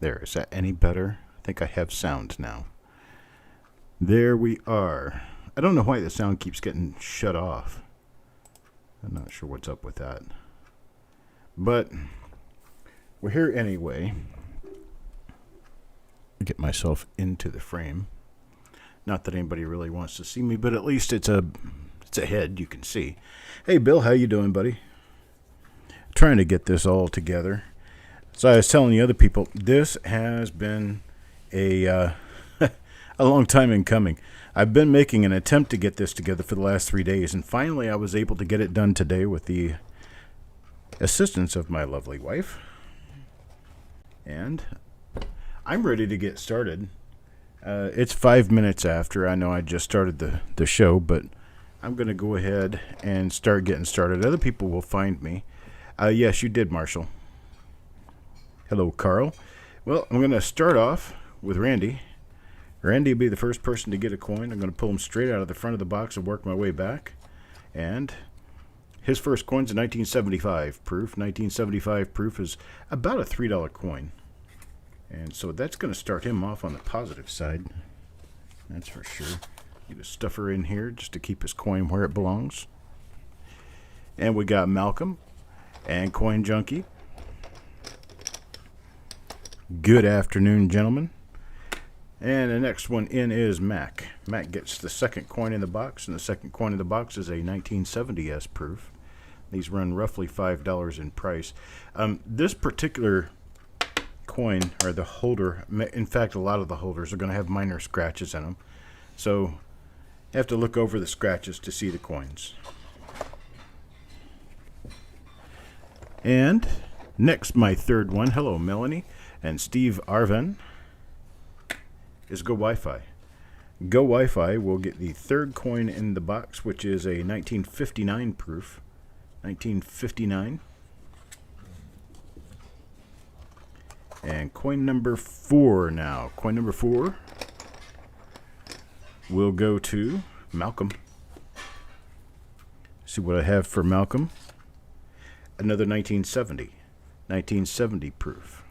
There, is that any better? I think I have sound now. There we are. I don't know why the sound keeps getting shut off. I'm not sure what's up with that. But we're here anyway. Get myself into the frame. Not that anybody really wants to see me, but at least it's a head you can see. Hey Bill, how you doing, buddy? Trying to get this all together. So I was telling the other people, this has been a a long time in coming. I've been making an attempt to get this together for the last 3 days, and finally I was able to get it done today with the assistance of my lovely wife. And I'm ready to get started. It's 5 minutes after. I know I just started the show, but I'm going to go ahead and start getting started. Other people will find me. Yes, you did, Marshall. Hello, Carl. Well, I'm going to start off with Randy. Randy will be the first person to get a coin. I'm going to pull him straight out of the front of the box and work my way back. And his first coin's a 1975 proof. 1975 proof is about a $3 coin. And so that's going to start him off on the positive side. That's for sure. Get a stuffer in here just to keep his coin where it belongs. And we got Malcolm and Coin Junkie. Good afternoon, gentlemen. And the next one in is Mac. Mac gets the second coin in the box, and the second coin in the box is a 1970S proof. These run roughly $5 in price. This particular coin, or the holder, in fact, a lot of the holders are going to have minor scratches in them. So you have to look over the scratches to see the coins. And next, my third one. Hello, Melanie and Steve Arven. Is Go Wi-Fi. Go Wi-Fi will get the third coin in the box, which is a 1959 proof. 1959. And coin number 4 now. Coin number 4 will go to Malcolm. See what I have for Malcolm. Another 1970. 1970 proof.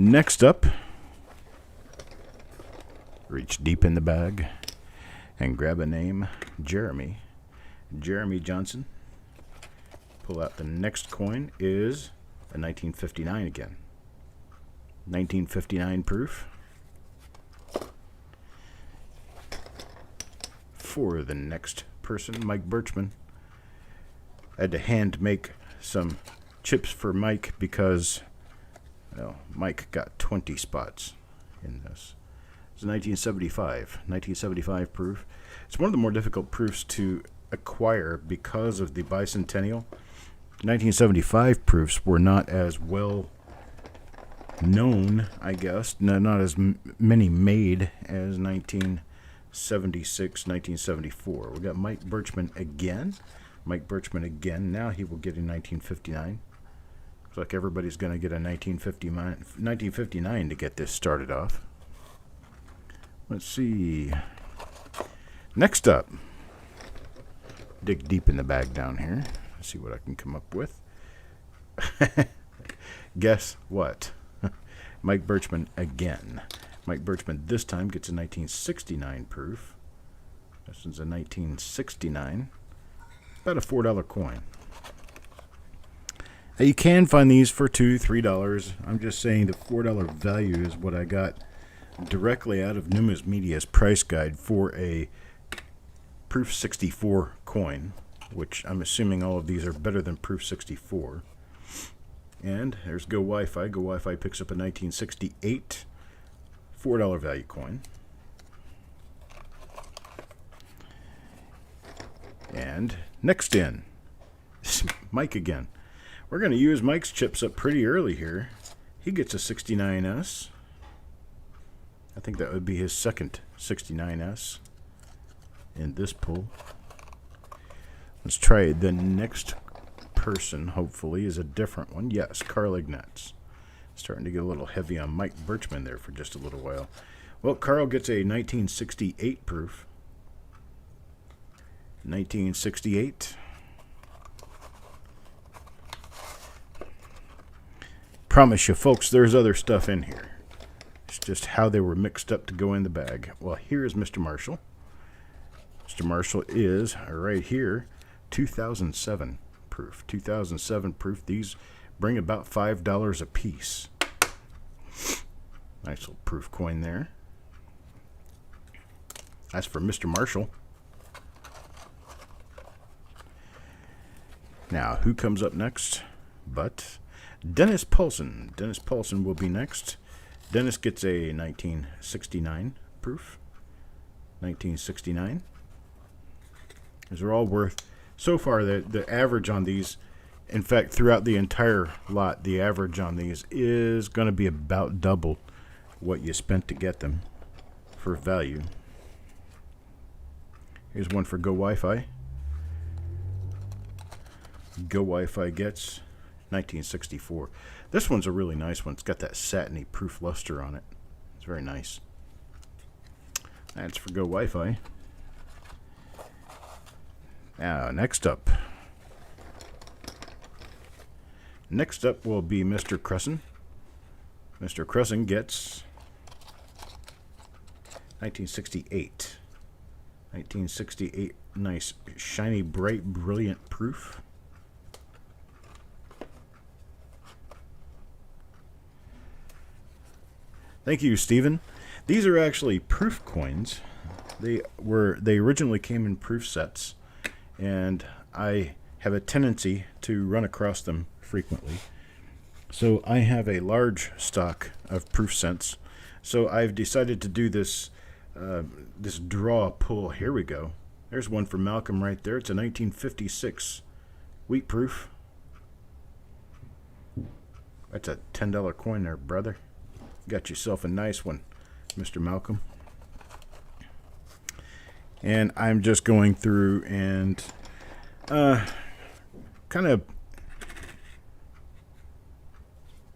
Next up, reach deep in the bag and grab a name, Jeremy. Jeremy Johnson. Pull out the next coin is a 1959 again. 1959 proof. For the next person, Mike Birchman. I had to hand make some chips for Mike because, well, Mike got 20 spots in this. It's 1975 proof. It's one of the more difficult proofs to acquire because of the bicentennial. 1975 proofs were not as well known, I guess. Not as many made as 1976, 1974. We got Mike Birchman again. Mike Birchman again. Now he will get in 1959. Looks like everybody's going to get a 1959 to get this started off. Let's see. Next up, dig deep in the bag down here. Let's see what I can come up with. Guess what? Mike Birchman again. Mike Birchman this time gets a 1969 proof. This one's a 1969. About a $4 coin. Now you can find these for $2, $3. I'm just saying the $4 value is what I got directly out of Numa's Media's price guide for a Proof 64 coin, which I'm assuming all of these are better than Proof 64. And there's Go Wi-Fi. Go Wi-Fi picks up a 1968 $4 value coin. And next in, Mike again. We're going to use Mike's chips up pretty early here. He gets a 69S. I think that would be his second 69S in this pull. Let's try the next person, hopefully, is a different one. Yes, Carl Ignatz. Starting to get a little heavy on Mike Birchman there for just a little while. Well, Carl gets a 1968 proof. 1968. Promise you, folks, there's other stuff in here. It's just how they were mixed up to go in the bag. Well, here's Mr. Marshall. Mr. Marshall is right here, 2007 proof. 2007 proof. These bring about $5 a piece. Nice little proof coin there. That's for Mr. Marshall. Now, who comes up next? But Dennis Paulson. Dennis Paulson will be next. Dennis gets a 1969 proof. 1969. These are all worth, so far, the average on these, in fact, throughout the entire lot, the average on these is going to be about double what you spent to get them for value. Here's one for Go Wi-Fi. Go Wi-Fi gets 1964. This one's a really nice one. It's got that satiny proof luster on it. It's very nice. That's for Go Wi-Fi. Now, next up. Next up will be Mr. Cresson. Mr. Cresson gets 1968. 1968. Nice, shiny, bright, brilliant proof. Thank you, Stephen. These are actually proof coins. They originally came in proof sets, and I have a tendency to run across them frequently. So I have a large stock of proof sets. So I've decided to do this this draw pull. Here we go. There's one for Malcolm right there. It's a 1956 wheat proof. That's a $10 coin there, brother. Got yourself a nice one, Mr. Malcolm. And I'm just going through and kind of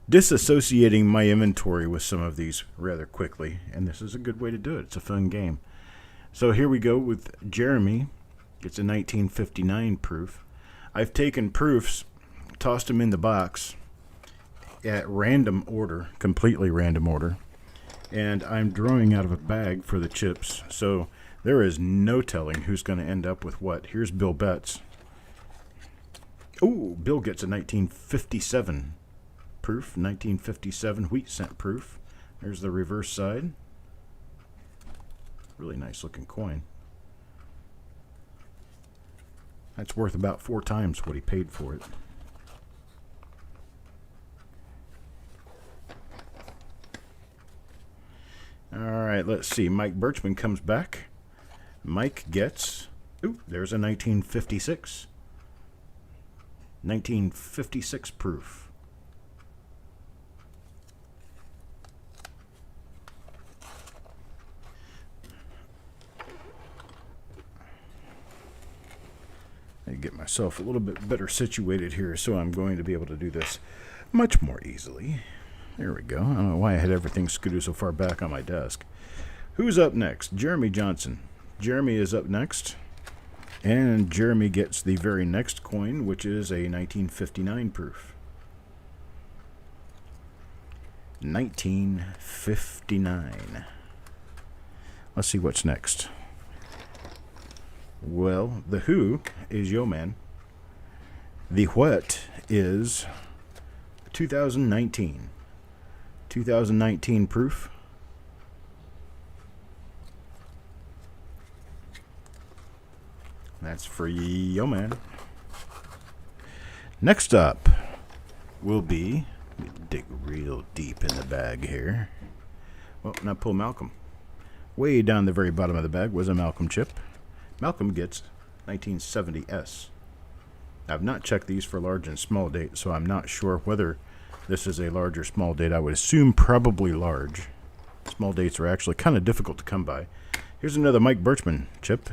disassociating my inventory with some of these rather quickly. And this is a good way to do it. It's a fun game. So here we go with Jeremy. It's a 1959 proof. I've taken proofs, tossed them in the box at random order, completely random order, and I'm drawing out of a bag for the chips, so there is no telling who's going to end up with what. Here's Bill Betts. Oh, Bill gets a 1957 proof, 1957 wheat cent proof. There's the reverse side. Really nice looking coin. That's worth about 4 times what he paid for it. Alright, let's see. Mike Birchman comes back. Mike gets... Ooh, there's a 1956. 1956 proof. I get myself a little bit better situated here, so I'm going to be able to do this much more easily. There we go. I don't know why I had everything scooted so far back on my desk. Who's up next? Jeremy Johnson. Jeremy is up next. And Jeremy gets the very next coin, which is a 1959 proof. 1959. Let's see what's next. Well, the who is Yo Man. The what is 2019. 2019 proof. That's for Yo Man. Next up will be, let me dig real deep in the bag here. Well, now pull Malcolm. Way down the very bottom of the bag was a Malcolm chip. Malcolm gets 1970S. I've not checked these for large and small date, so I'm not sure whether this is a large or small date. I would assume probably large. Small dates are actually kind of difficult to come by. Here's another Mike Birchman chip.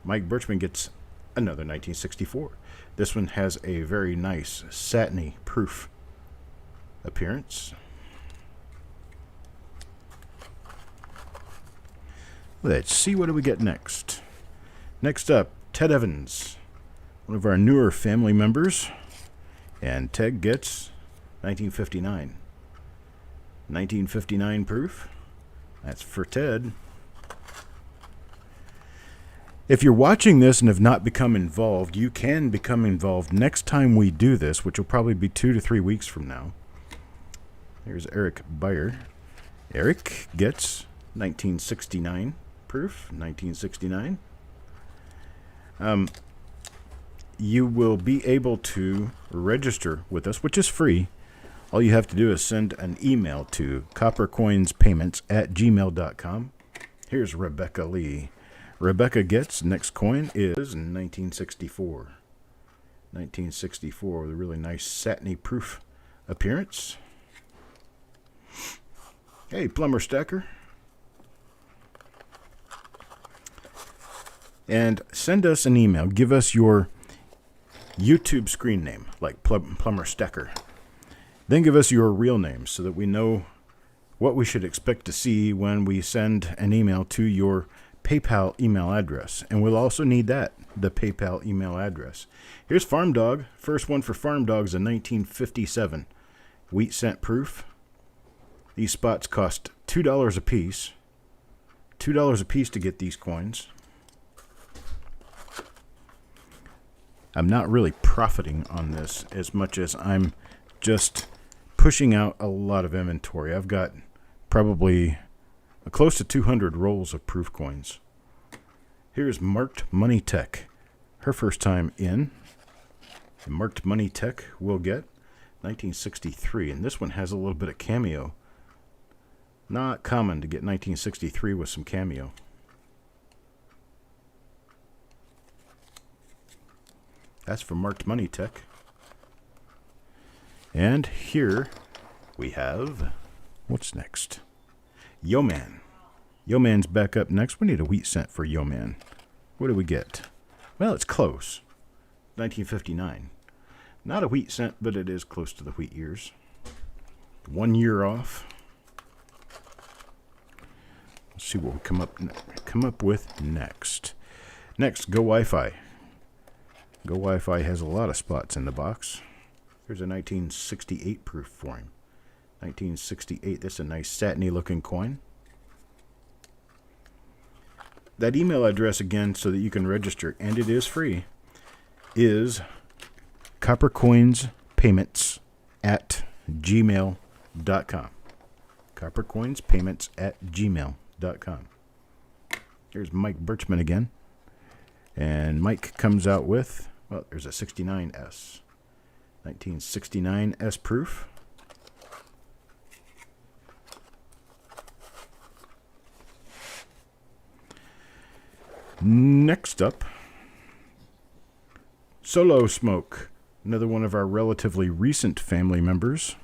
Mike Birchman gets another 1964. This one has a very nice satiny proof appearance. Let's see, what do we get next? Next up, Ted Evans, one of our newer family members. And Ted gets 1959. 1959 proof. That's for Ted. If you're watching this and have not become involved, you can become involved next time we do this, which will probably be 2 to 3 weeks from now. Here's Eric Beyer. Eric gets 1969 proof. 1969. You will be able to register with us, which is free. All you have to do is send an email to coppercoinspayments@gmail.com. Here's Rebecca Lee. Rebecca gets, next coin is 1964. 1964 with a really nice satiny proof appearance. Hey, Plumber Stacker. And send us an email. Give us your YouTube screen name, like Plumber Stacker. Then give us your real name so that we know what we should expect to see when we send an email to your PayPal email address. And we'll also need that, the PayPal email address. Here's Farm Dog. First one for Farm Dog is a 1957 wheat cent proof. These spots cost $2 a piece. $2 a piece to get these coins. I'm not really profiting on this as much as I'm just pushing out a lot of inventory. I've got probably close to 200 rolls of proof coins. Here's Marked Money Tech. Her first time in. The Marked Money Tech will get 1963. And this one has a little bit of cameo. Not common to get 1963 with some cameo. That's for Marked Money Tech. And here we have, what's next? Yo-Man. Yo-Man's back up next. We need a wheat cent for Yo-Man. What do we get? Well, it's close. 1959. Not a wheat cent, but it is close to the wheat years. 1 year off. Let's see what we come up with next. Next, Go Wi-Fi. Go Wi-Fi has a lot of spots in the box. Here's a 1968 proof for him. 1968. This is a nice satiny looking coin. That email address again, so that you can register, and it is free, is coppercoinspayments@gmail.com. coppercoinspayments@gmail.com. Here's Mike Birchman again. And Mike comes out with, well, there's a 69S. 1969S proof. Next up, Solo Smoke, another one of our relatively recent family members.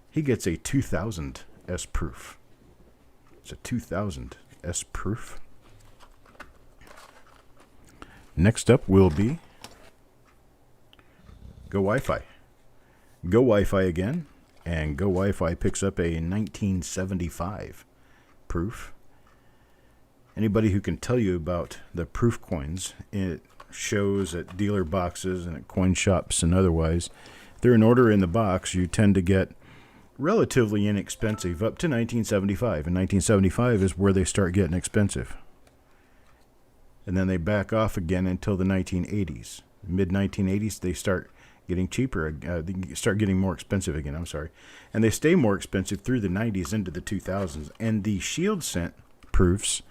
He gets a 2000S proof. It's a 2000S proof. Next up will be Go Wi-Fi. Go Wi-Fi again, and Go Wi-Fi picks up a 1975 proof. Anybody who can tell you about the proof coins, it shows at dealer boxes and at coin shops and otherwise. If they're in order in the box, you tend to get relatively inexpensive up to 1975. And 1975 is where they start getting expensive. And then they back off again until the 1980s. Mid-1980s, they start getting cheaper. They start getting more expensive again, I'm sorry. And they stay more expensive through the 90s into the 2000s. And the Shield Cent proofs,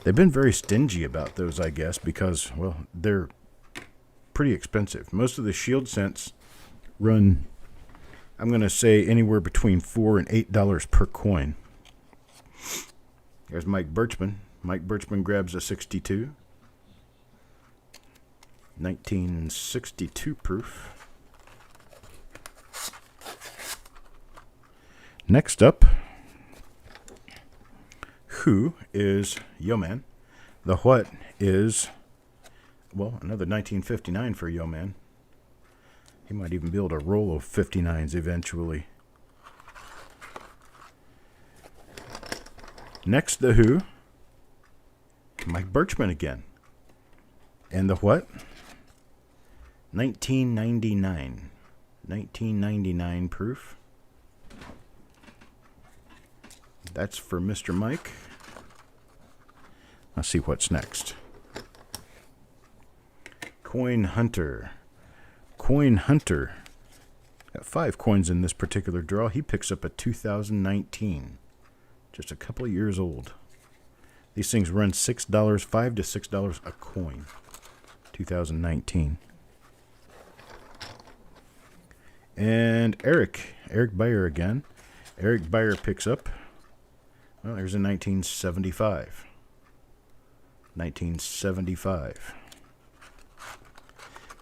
they've been very stingy about those, I guess, because, well, they're pretty expensive. Most of the Shield Cents run, I'm going to say, anywhere between $4 and $8 per coin. There's Mike Birchman. Mike Birchman grabs a 62. 1962 proof. Next up, who is Yo-Man? The what is, well, another 1959 for Yo-Man. He might even build a roll of 59s eventually. Next, the who? Mike Birchman again. And the what? 1999. 1999 proof. That's for Mr. Mike. Let's see what's next. Coin Hunter. Coin Hunter. Got 5 coins in this particular draw. He picks up a 2019. Just a couple of years old. These things run $6, $5 to $6 a coin. 2019. And Eric Beyer again. Eric Beyer picks up, well, there's a 1975. 1975.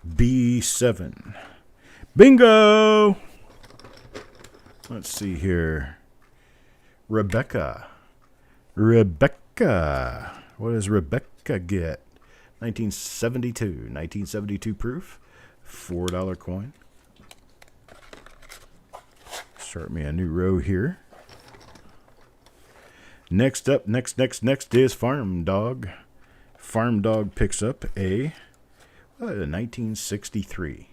B7. Bingo! Let's see here. Rebecca. What does Rebecca get? 1972. 1972 proof. $4 coin. Start me a new row here. Next up, next is Farm Dog. Farm Dog picks up a 1963.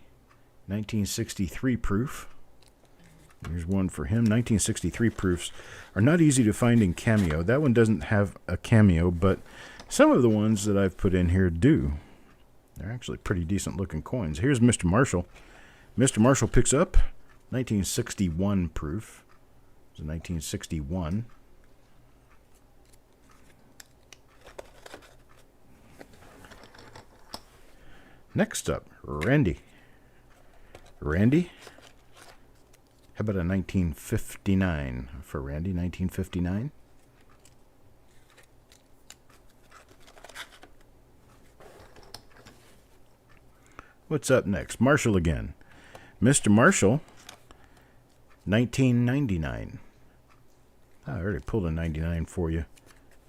1963 proof. Here's one for him. 1963 proofs are not easy to find in Cameo. That one doesn't have a Cameo, but some of the ones that I've put in here do. They're actually pretty decent looking coins. Here's Mr. Marshall. Mr. Marshall picks up 1961 proof. It's a 1961. Next up, Randy. Randy? How about a 1959 for Randy? 1959. What's up next? Marshall again. Mr. Marshall, 1999. I already pulled a 99 for you.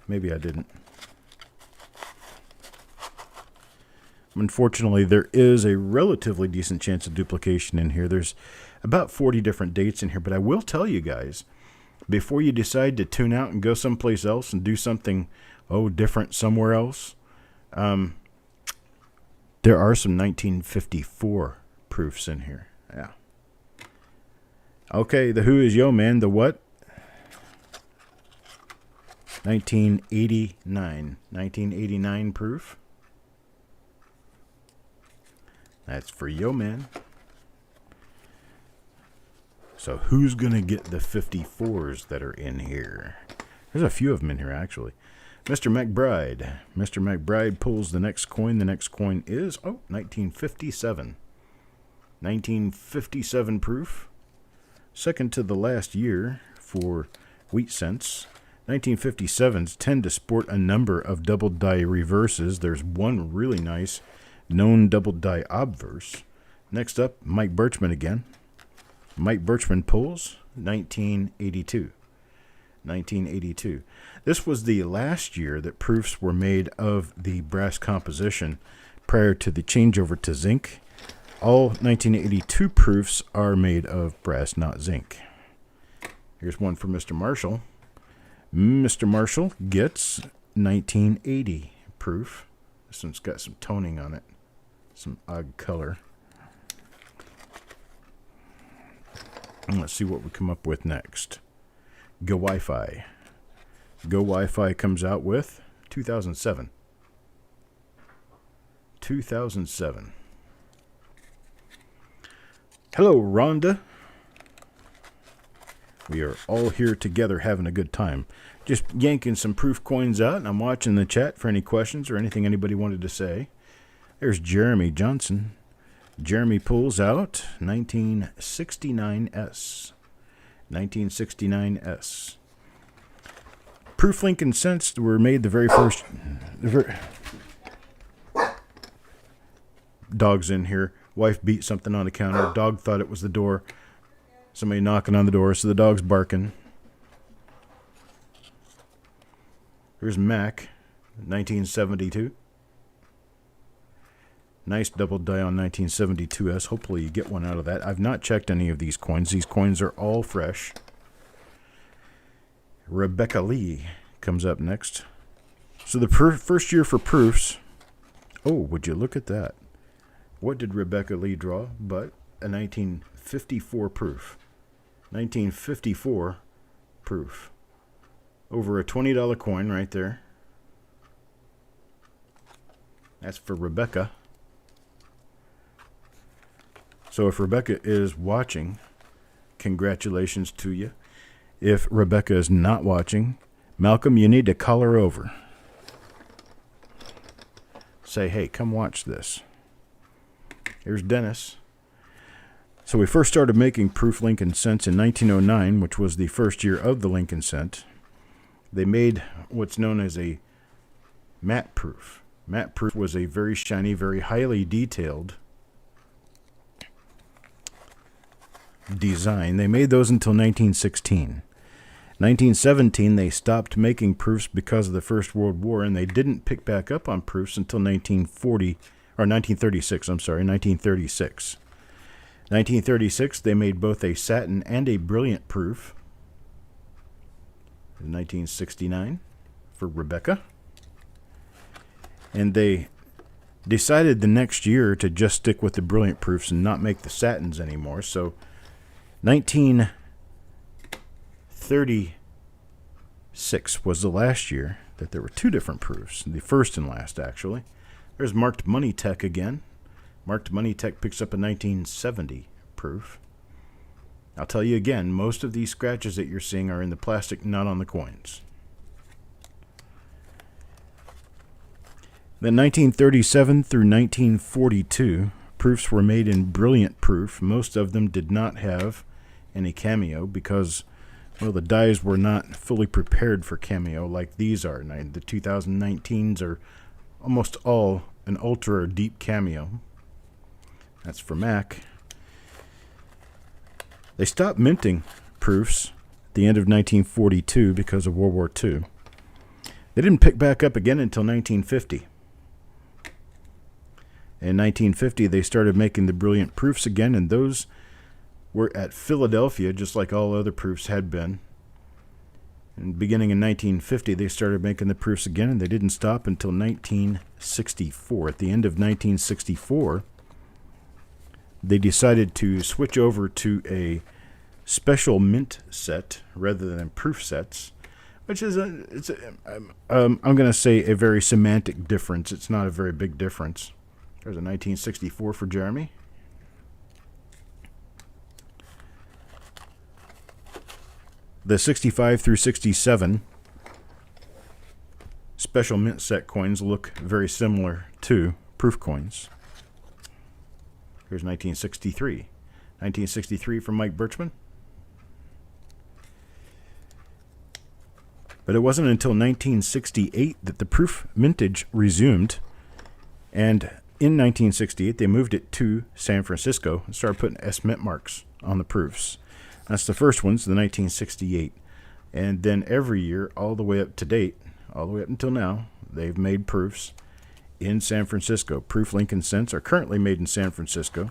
Maybe I didn't. Unfortunately, there is a relatively decent chance of duplication in here. There's about 40 different dates in here, but I will tell you guys, before you decide to tune out and go someplace else and do something, different somewhere else, there are some 1954 proofs in here. Yeah. Okay, the who is yo man, the what? 1989. 1989 proof. That's for yo man. So who's going to get the 54s that are in here? There's a few of them in here, actually. Mr. McBride. Mr. McBride pulls the next coin. The next coin is, 1957. 1957 proof. Second to the last year for wheat cents. 1957s tend to sport a number of double die reverses. There's one really nice known double die obverse. Next up, Mike Birchman again. Mike Birchman pulls 1982. 1982. This was the last year that proofs were made of the brass composition prior to the changeover to zinc. All 1982 proofs are made of brass, not zinc. Here's one for Mr. Marshall. Mr. Marshall gets 1980 proof. This one's got some toning on it. Some odd color. And let's see what we come up with next. Go Wi-Fi. Go Wi-Fi comes out with 2007. 2007. Hello, Rhonda. We are all here together having a good time. Just yanking some proof coins out, and I'm watching the chat for any questions or anything anybody wanted to say. There's Jeremy Johnson. Jeremy pulls out 1969S. 1969S. Proof Lincoln cents were made the very first. Dog's in here. Wife beat something on the counter. Dog thought it was the door. Somebody knocking on the door, so the dog's barking. Here's Mac, 1972. Nice double die on 1972S. Hopefully you get one out of that. I've not checked any of these coins. These coins are all fresh. Rebecca Lee comes up next. So the first year for proofs, Oh, would you look at that? What did Rebecca Lee draw but a 1954 proof? 1954 proof. Over a $20 coin right there. That's for Rebecca. So if Rebecca is watching, congratulations to you. If Rebecca is not watching, Malcolm, you need to call her over. Say, hey, come watch this. Here's Dennis. So we first started making proof Lincoln cents in 1909, which was the first year of the Lincoln cent. They made what's known as a matte proof. Matte proof was a very shiny, very highly detailed design. They made those until 1916. 1917, they stopped making proofs because of the First World War, and they didn't pick back up on proofs until 1936. 1936, they made both a satin and a brilliant proof. In 1969 for Rebecca. And they decided the next year to just stick with the brilliant proofs and not make the satins anymore. So 1936 was the last year that there were two different proofs. The first and last, actually. There's Marked Money Tech again. Marked Money Tech picks up a 1970 proof. I'll tell you again, most of these scratches that you're seeing are in the plastic, not on the coins. Then 1937 through 1942, proofs were made in brilliant proof. Most of them did not have any cameo because, well, the dies were not fully prepared for cameo like these are. The 2019s are almost all an ultra or deep cameo. That's for Mac. They stopped minting proofs at the end of 1942 because of World War II. They didn't pick back up again until 1950. In 1950, they started making the brilliant proofs again, and those were at Philadelphia, just like all other proofs had been. And beginning in 1950, they started making the proofs again, and they didn't stop until 1964. At the end of 1964, they decided to switch over to a special mint set rather than proof sets, which is I'm going to say a very semantic difference. It's not a very big difference. There's a 1964 for Jeremy. The 65 through 67 special mint set coins look very similar to proof coins. Here's 1963. 1963 from Mike Birchman. But it wasn't until 1968 that the proof mintage resumed. And in 1968, they moved it to San Francisco and started putting S mint marks on the proofs. That's the first ones, the 1968. And then every year, all the way up to date, all the way up until now, they've made proofs in San Francisco. Proof Lincoln cents are currently made in San Francisco.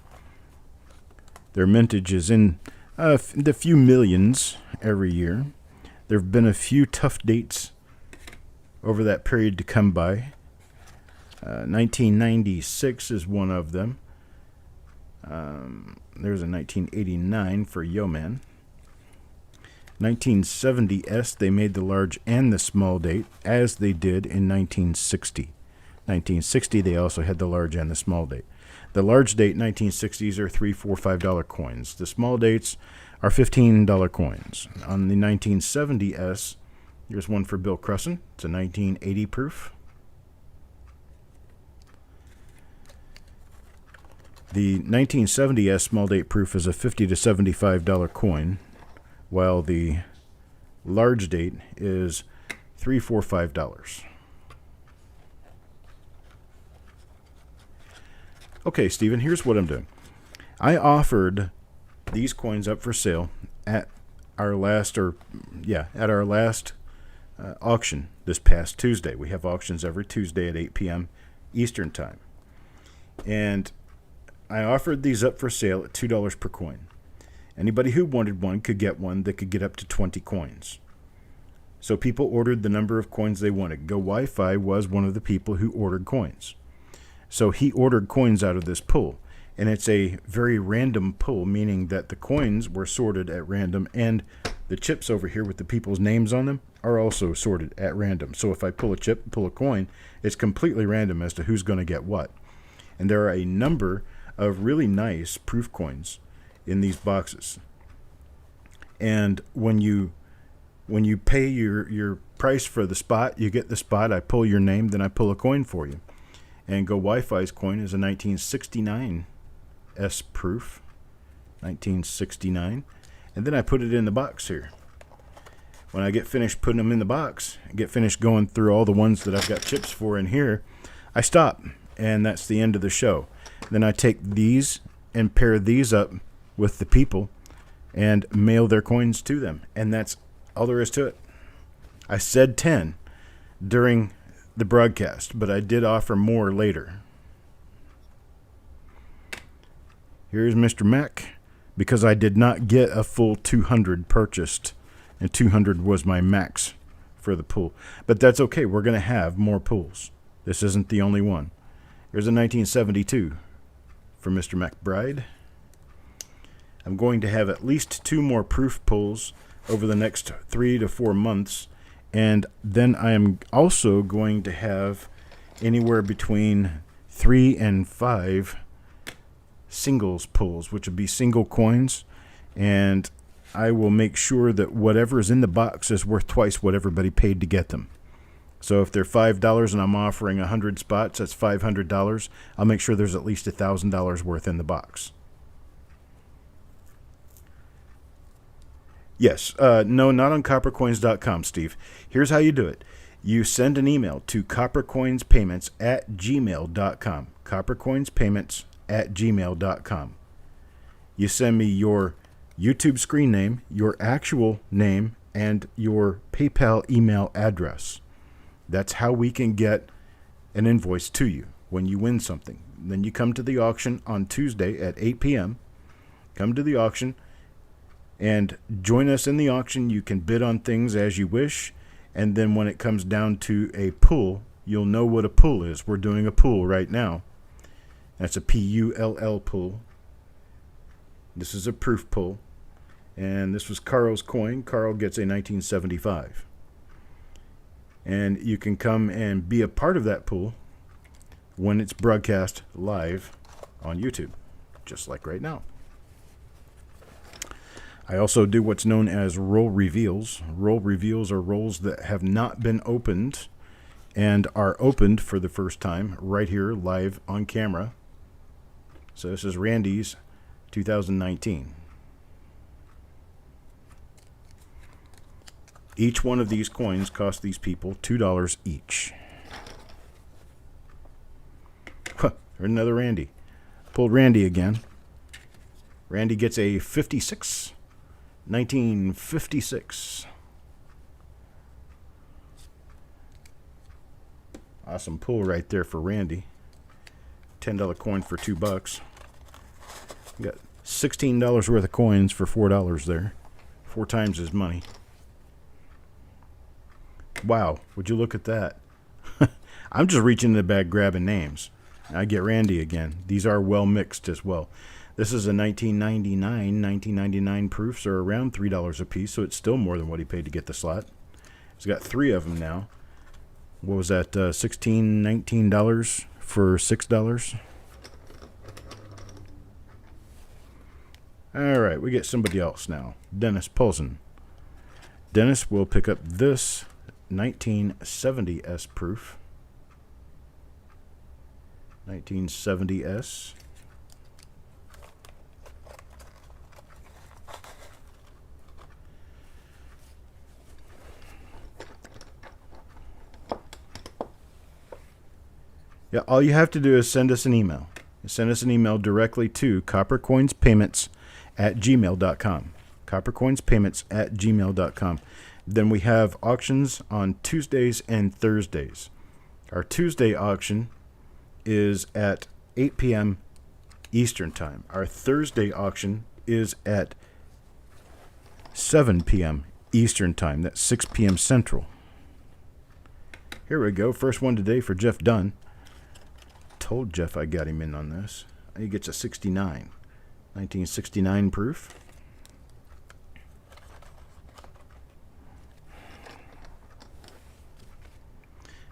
Their mintage is in the few millions every year. There have been a few tough dates over that period to come by. 1996 is one of them. There's a 1989 for Yeoman. 1970S, they made the large and the small date, as they did in 1960. 1960, they also had the large and the small date. The large date 1960s are $3, $4, $5 coins. The small dates are $15 coins. On the 1970S, here's one for Bill Crusson. It's a 1980 proof. The 1970S small date proof is a $50 to $75 coin, while the large date is $3, $4, $5. Okay, Stephen, here's what I'm doing. I offered these coins up for sale at our last auction this past Tuesday. We have auctions every Tuesday at 8 p.m. Eastern Time. And I offered these up for sale at $2 per coin. Anybody who wanted one could get one that could get up to 20 coins. So people ordered the number of coins they wanted. Go Wi-Fi was one of the people who ordered coins. So he ordered coins out of this pool. And it's a very random pull, meaning that the coins were sorted at random, and the chips over here with the people's names on them are also sorted at random. So if I pull a chip, pull a coin, it's completely random as to who's going to get what. And there are a number of really nice proof coins in these boxes. And when you pay your price for the spot, you get the spot. I pull your name, then I pull a coin for you. And Go Wi-Fi's coin is a 1969 S proof, 1969, and then I put it in the box here. When I get finished putting them in the box, get finished going through all the ones that I've got chips for in here, I stop, and that's the end of the show. Then I take these and pair these up with the people and mail their coins to them, and that's all there is to it. I said 10 during the broadcast, but I did offer more later. Here's Mr. Mac, because I did not get a full 200 purchased, and 200 was my max for the pool. But that's okay. We're going to have more pools. This isn't the only one. Here's a 1972 for Mr. McBride. I'm going to have at least 2 more proof pulls over the next 3 to 4 months, and then I am also going to have anywhere between 3 and 5 singles pulls, which would be single coins, and I will make sure that whatever is in the box is worth twice what everybody paid to get them. So if they're $5 and I'm offering 100 spots, that's $500. I'll make sure there's at least $1,000 worth in the box. Yes, no, not on coppercoins.com, Steve. Here's how you do it. You send an email to coppercoinspayments@gmail.com. coppercoinspayments@gmail.com. You send me your YouTube screen name, your actual name, and your PayPal email address. That's how we can get an invoice to you when you win something. Then you come to the auction on Tuesday at 8 p.m. Come to the auction and join us in the auction. You can bid on things as you wish. And then when it comes down to a pull, you'll know what a pull is. We're doing a pull right now. That's a P-U-L-L pull. This is a proof pull. And this was Carl's coin. Carl gets a 1975. And you can come and be a part of that pull when it's broadcast live on YouTube, just like right now. I also do what's known as roll reveals. Roll reveals are rolls that have not been opened and are opened for the first time right here live on camera. So this is Randy's 2019. Each one of these coins cost these people $2 each. Huh, there's another Randy. Pulled Randy again. Randy gets a 56. 1956. Awesome pull right there for Randy. $10 coin for $2. You got $16 worth of coins for $4 there. 4 times his money. Wow, would you look at that? I'm just reaching in the bag grabbing names. I get Randy again. These are well mixed as well. This is a 1999 proofs are around $3 a piece, so it's still more than what he paid to get the slot. He's got 3 of them now. What was that, $16, $19 for $6? All right, we get somebody else now. Dennis Paulson. Dennis will pick up this 1970S proof. 1970S. Yeah, all you have to do is send us an email. Send us an email directly to coppercoinspayments@gmail.com. coppercoinspayments@gmail.com. Then we have auctions on Tuesdays and Thursdays. Our Tuesday auction is at 8 p.m. Eastern Time. Our Thursday auction is at 7 p.m. Eastern Time. That's 6 p.m. Central. Here we go. First one today for Jeff Dunn. told Jeff I got him in on this. He gets a 69. 1969 proof.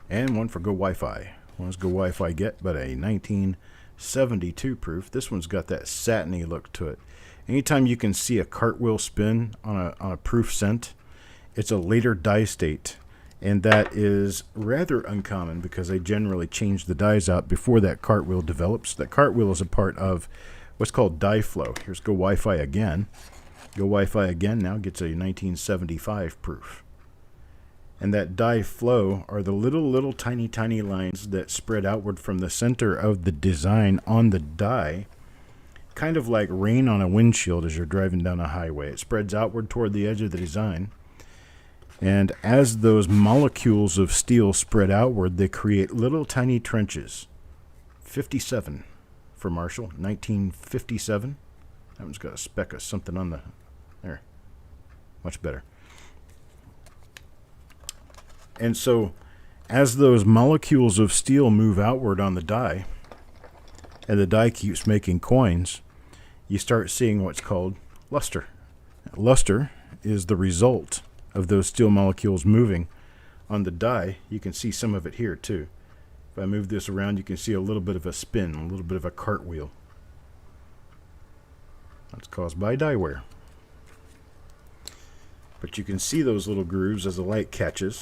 And one for Go Wi-Fi. What does Go Wi-Fi get but a 1972 proof? This one's got that satiny look to it. Anytime you can see a cartwheel spin on a proof cent, it's a later die state. And that is rather uncommon because they generally change the dies out before that cartwheel develops. That cartwheel is a part of what's called die flow. Here's Go Wi-Fi again. Go Wi-Fi again now gets a 1975 proof. And that die flow are the little tiny lines that spread outward from the center of the design on the die, kind of like rain on a windshield as you're driving down a highway. It spreads outward toward the edge of the design. And as those molecules of steel spread outward, they create little tiny trenches. 57 for Marshall, 1957. That one's got a speck of something on the... There. Much better. And so, as those molecules of steel move outward on the die, and the die keeps making coins, you start seeing what's called luster. Luster is the result of those steel molecules moving on the die. You can see some of it here too. If I move this around, you can see a little bit of a spin, a little bit of a cartwheel. That's caused by die wear. But you can see those little grooves as the light catches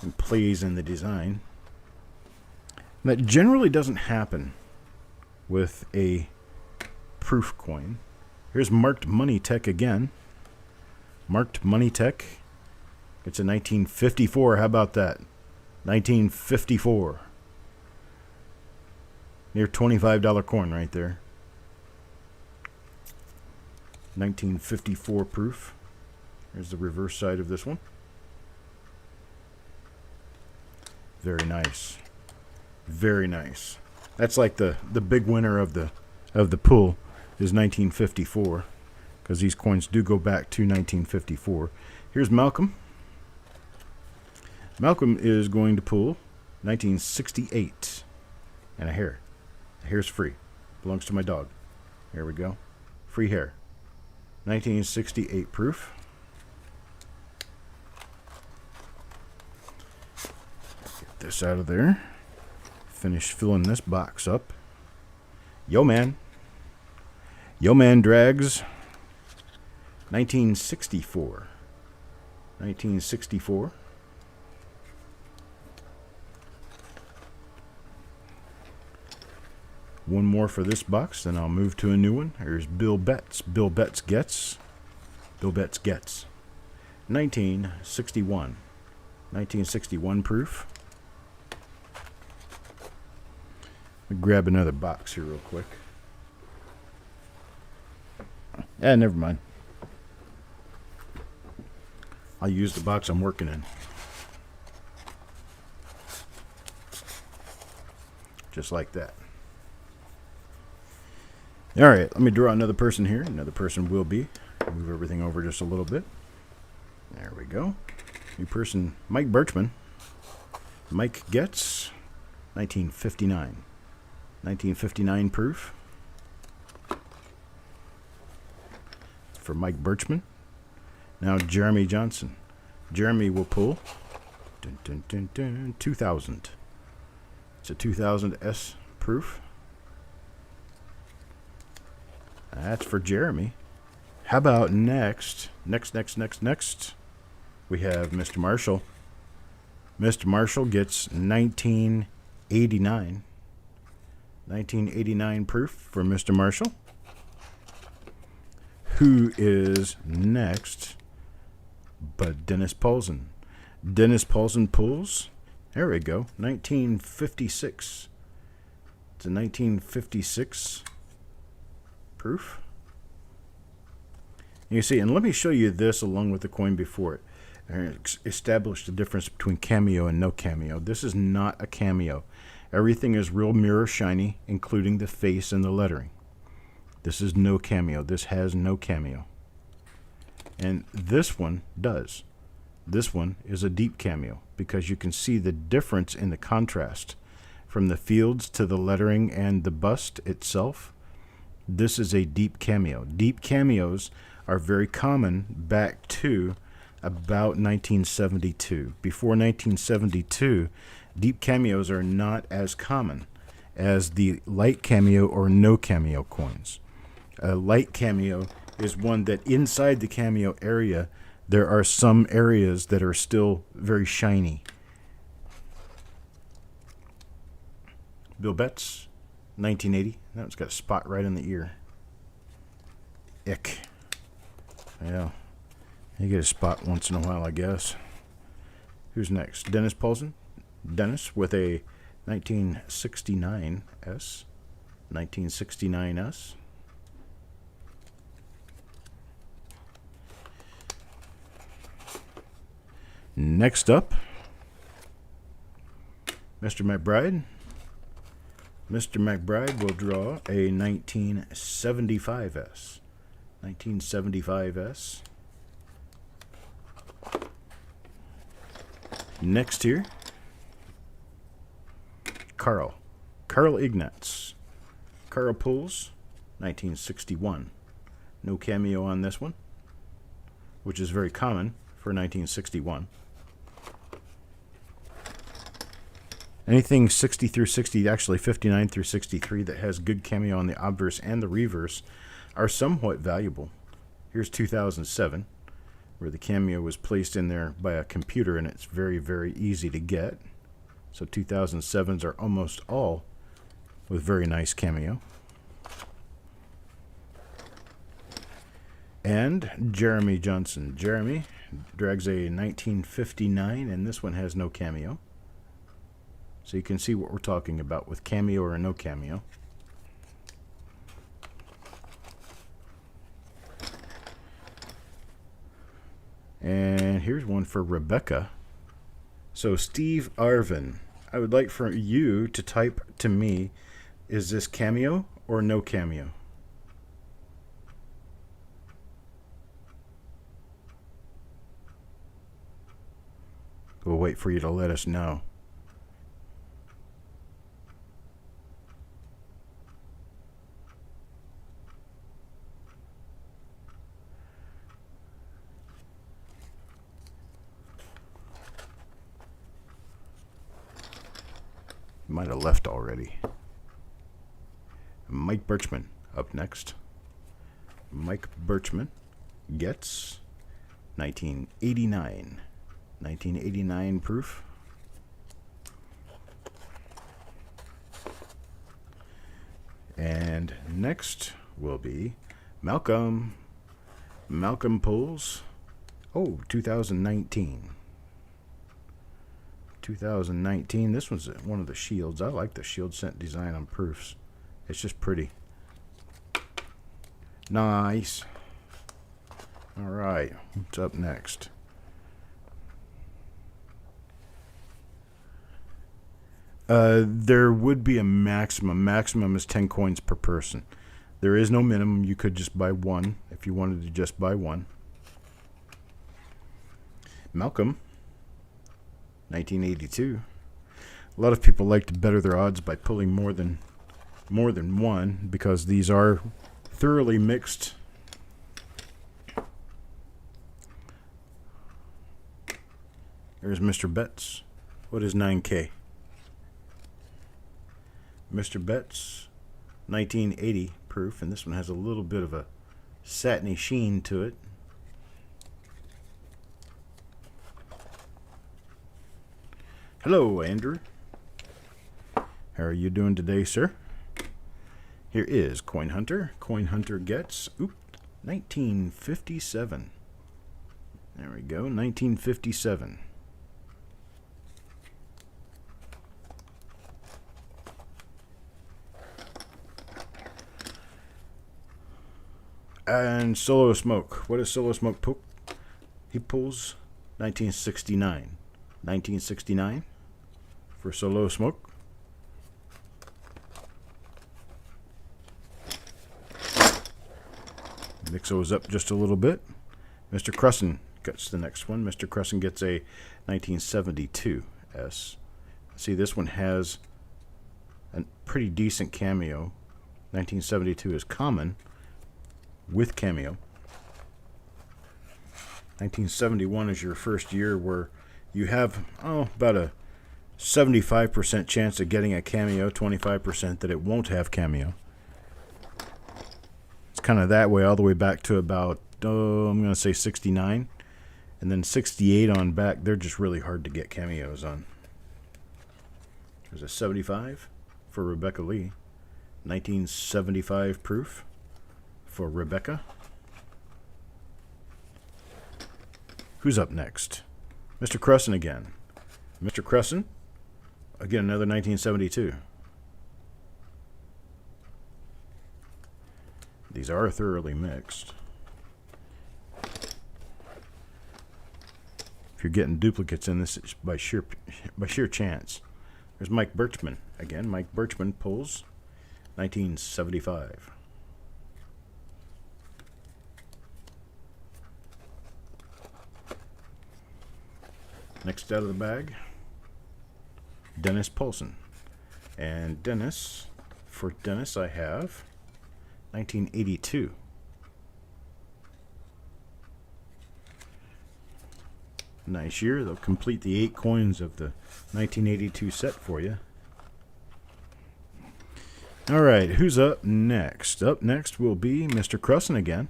and plays in the design. And that generally doesn't happen with a proof coin. Here's Marked Money Tech again. Marked Money Tech. It's a 1954. How about that? 1954. Near $25 coin right there. 1954 proof. Here's the reverse side of this one. Very nice. Very nice. That's like the big winner of the pool is 1954, because these coins do go back to 1954. Here's Malcolm. Malcolm is going to pull 1968 and a hair. The hair's free. Belongs to my dog. There we go. Free hair. 1968 proof. Get this out of there. Finish filling this box up. Yo Man. Yo Man Drags. 1964. 1964. One more for this box, then I'll move to a new one. Here's Bill Betts. Bill Betts Gets. Bill Betts Gets. 1961. 1961 proof. Let me grab another box here real quick. Never mind. I'll use the box I'm working in. Just like that. All right, let me draw another person here. Another person will be. Move everything over just a little bit. There we go. New person, Mike Birchman. Mike Gets. 1959. 1959 proof. For Mike Birchman. Now Jeremy Johnson. Jeremy will pull 2000. It's a 2000 S proof. That's for Jeremy. How about next? Next. We have Mr. Marshall. Mr. Marshall gets 1989. 1989 proof for Mr. Marshall. Who is next but Dennis Paulson? Dennis Paulson pulls. There we go. 1956. It's a 1956 proof. You see, and let me show you this along with the coin before it. Establish the difference between cameo and no cameo. This is not a cameo. Everything is real mirror shiny, including the face and the lettering. This is no cameo. This has no cameo. And this one does. This one is a deep cameo because you can see the difference in the contrast from the fields to the lettering and the bust itself. This is a deep cameo. Deep cameos are very common back to about 1972. Before 1972, deep cameos are not as common as the light cameo or no cameo coins. A light cameo is one that inside the cameo area, there are some areas that are still very shiny. Bill Betts, 1980. That one's got a spot right in the ear. Ick. Yeah. You get a spot once in a while, I guess. Who's next? Dennis Paulson. Dennis with a 1969S. 1969S. Next up, Mr. McBride. Mr. McBride will draw a 1975S. 1975S. Next here, Carl Ignatz. Carl pulls 1961. No cameo on this one, which is very common for 1961. Anything 60 through 60, actually 59 through 63, that has good cameo on the obverse and the reverse are somewhat valuable. Here's 2007, where the cameo was placed in there by a computer, and it's very, very easy to get. So 2007s are almost all with very nice cameo. And Jeremy Johnson. Jeremy drags a 1959, and this one has no cameo. So you can see what we're talking about with cameo or no cameo. And here's one for Rebecca. So Steve Arvin, I would like for you to type to me, is this cameo or no cameo? We'll wait for you to let us know. Might have left already. Mike Birchman up next. Mike Birchman gets 1989. 1989 proof. And next will be Malcolm. Malcolm pulls. Oh, 2019. 2019. This one's one of the shields. I like the shield scent design on proofs. It's just pretty. Nice. All right. What's up next? There would be a maximum. Maximum is 10 coins per person. There is no minimum. You could just buy one if you wanted to just buy one. Malcolm, 1982. A lot of people like to better their odds by pulling more than one, because these are thoroughly mixed. There's Mr. Betts. What is 9K? Mr. Betts, 1980 proof, and this one has a little bit of a satiny sheen to it. Hello, Andrew. How are you doing today, sir? Here is Coin Hunter. Coin Hunter gets 1957. There we go, 1957. And Solo Smoke. What does Solo Smoke pull? He pulls 1969. 1969 for Solo Smoke. Mix those up just a little bit. Mr. Crusson gets the next one. Mr. Crusson gets a 1972 S. See, this one has a pretty decent cameo. 1972 is common with cameo. 1971 is your first year where you have about a 75% chance of getting a cameo, 25% that it won't have cameo. It's kind of that way all the way back to about, I'm going to say 69. And then 68 on back, they're just really hard to get cameos on. There's a 75 for Rebecca Lee. 1975 proof for Rebecca. Who's up next? Mr. Crusson again. Mr. Crusson, again, another 1972. These are thoroughly mixed. If you're getting duplicates in this, it's by sheer chance. There's Mike Birchman again. Mike Birchman pulls 1975. Next out of the bag, Dennis Paulson. And Dennis, for Dennis I have 1982. Nice year. They'll complete the 8 coins of the 1982 set for you. All right, who's up next? Up next will be Mr. Crusson again.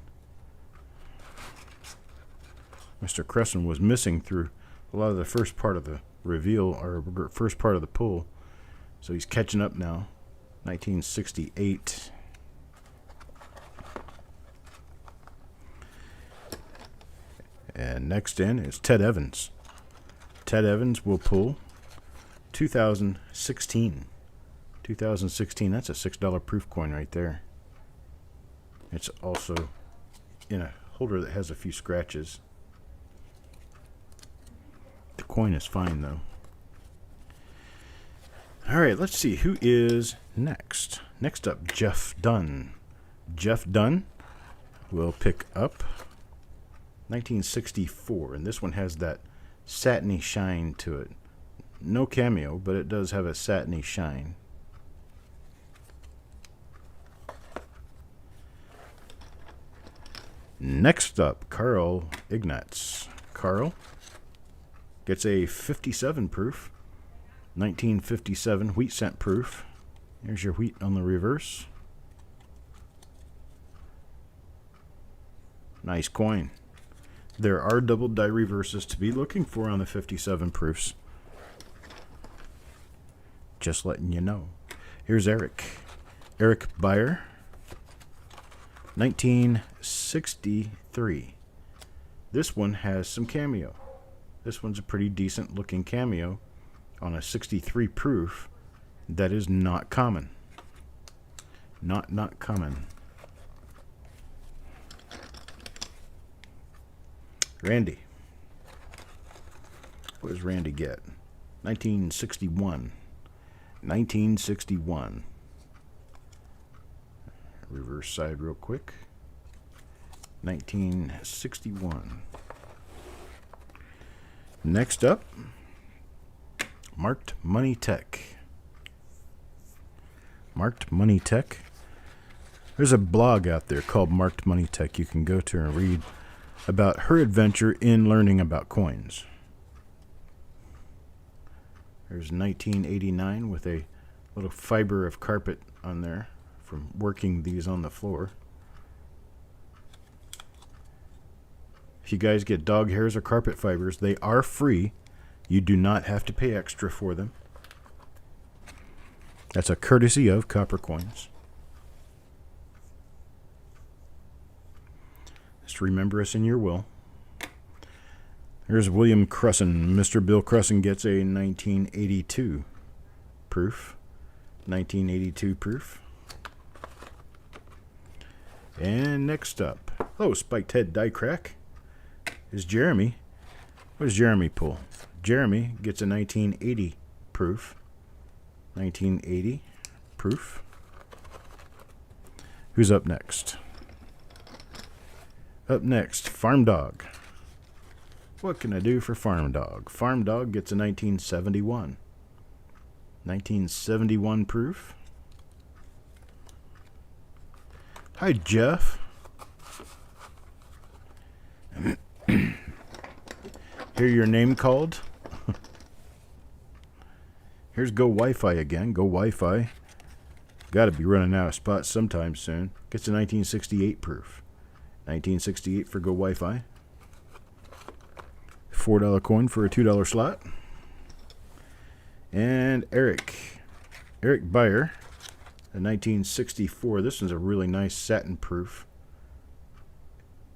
Mr. Crusson was missing through a lot of the first part of the reveal, or first part of the pull. So he's catching up now. 1968. And next in is Ted Evans. Ted Evans will pull 2016. 2016, that's a $6 proof coin right there. It's also in a holder that has a few scratches. The coin is fine though. Alright, let's see who is next. Next up, Jeff Dunn. Jeff Dunn will pick up 1964, and this one has that satiny shine to it. No cameo, but it does have a satiny shine. Next up, Carl Ignatz. Carl gets a 57 proof, 1957 wheat cent proof. Here's your wheat on the reverse. Nice coin. There are double die reverses to be looking for on the 57 proofs. Just letting you know. Here's Eric. Eric Beyer. 1963. This one has some cameo. This one's a pretty decent looking cameo on a 63 proof. That is not common. Not common. Randy. What does Randy get? 1961. 1961. Reverse side real quick. 1961. Next up, Marked Money Tech. Marked Money Tech. There's a blog out there called Marked Money Tech you can go to and read about her adventure in learning about coins. There's 1989 with a little fiber of carpet on there from working these on the floor. If you guys get dog hairs or carpet fibers, they are free. You do not have to pay extra for them. That's a courtesy of Coppercoins. Just remember us in your will. Here's William Crusson. Mr. Bill Crusson gets a 1982 proof. 1982 proof. And next up, spiked head die crack, is Jeremy. What does Jeremy pull? Jeremy gets a 1980 proof. 1980 proof. Who's up next? Up next, Farm Dog. What can I do for Farm Dog? Farm Dog gets a 1971. 1971 proof. Hi, Jeff. Hear your name called? Here's Go Wi-Fi again. Go Wi-Fi. Got to be running out of spots sometime soon. Gets a 1968 proof. 1968 for Go Wi-Fi. $4 coin for a $2 slot. And Eric Beyer, a 1964. This one's a really nice satin proof.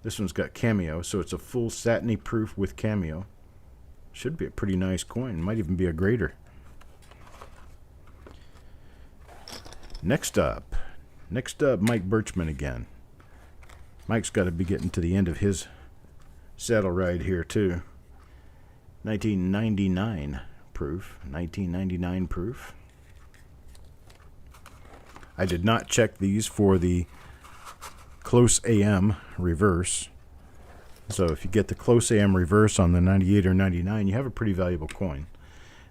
This one's got cameo, so it's a full satiny proof with cameo. Should be a pretty nice coin. Might even be a grader. Next up, Mike Birchman again. Mike's got to be getting to the end of his saddle ride here too. 1999 proof. 1999 proof. I did not check these for the close AM reverse. So if you get the close AM reverse on the 98 or 99, you have a pretty valuable coin.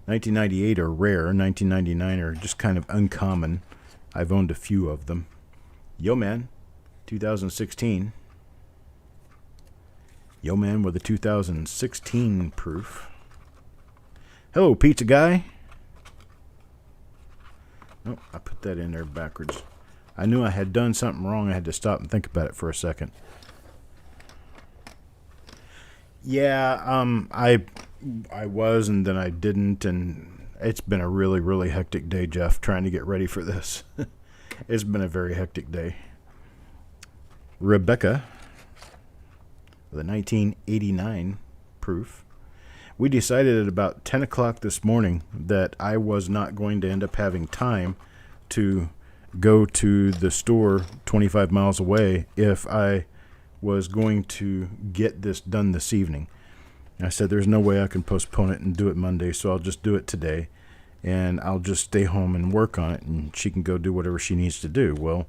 1998 are rare. 1999 are just kind of uncommon. I've owned a few of them. Yo Man, 2016. Yo Man with a 2016 proof. Hello, Pizza Guy. Oh, I put that in there backwards. I knew I had done something wrong. I had to stop and think about it for a second. Yeah, I was, and then I didn't, and it's been a really, really hectic day, Jeff, trying to get ready for this. It's been a very hectic day. Rebecca, with a 1989 proof. We decided at about 10 o'clock this morning that I was not going to end up having time to go to the store 25 miles away if I was going to get this done this evening. I said there's no way I can postpone it and do it Monday, so I'll just do it today, and I'll just stay home and work on it, and she can go do whatever she needs to do. Well,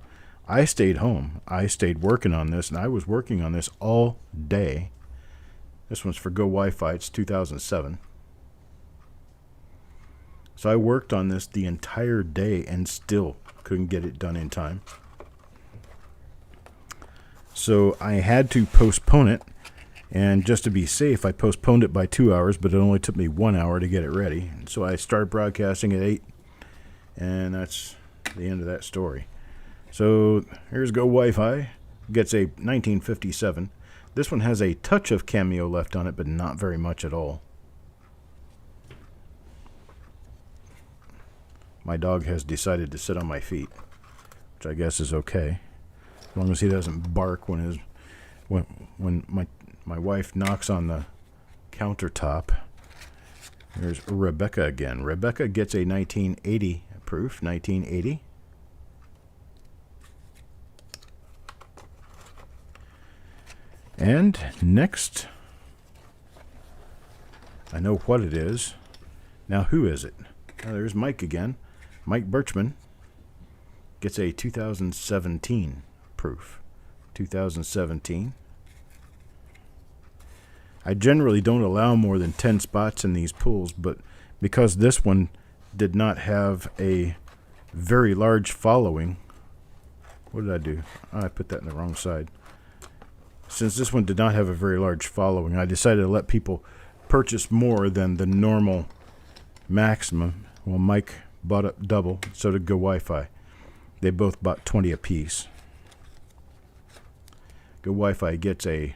I stayed home. I stayed working on this, and I was working on this all day. This one's for Go Wi-Fi. It's 2007. So I worked on this the entire day and still couldn't get it done in time. So I had to postpone it, and just to be safe, I postponed it by 2 hours, but it only took me 1 hour to get it ready. So I started broadcasting at 8, and that's the end of that story. So here's Go Wi-Fi. Gets a 1957. This one has a touch of cameo left on it, but not very much at all. My dog has decided to sit on my feet, which I guess is okay, as long as he doesn't bark when my wife knocks on the countertop. Here's Rebecca again. Rebecca gets a 1980 proof. 1980. And next, I know what it is. Now, who is it? There's Mike again. Mike Birchman gets a 2017 proof. 2017. I generally don't allow more than 10 spots in these pools, but because this one did not have a very large following, what did I do? I put that in the wrong side. Since this one did not have a very large following, I decided to let people purchase more than the normal maximum. Well, Mike bought up double, so did Go Wi-Fi. They both bought 20 apiece. Go Wi-Fi gets a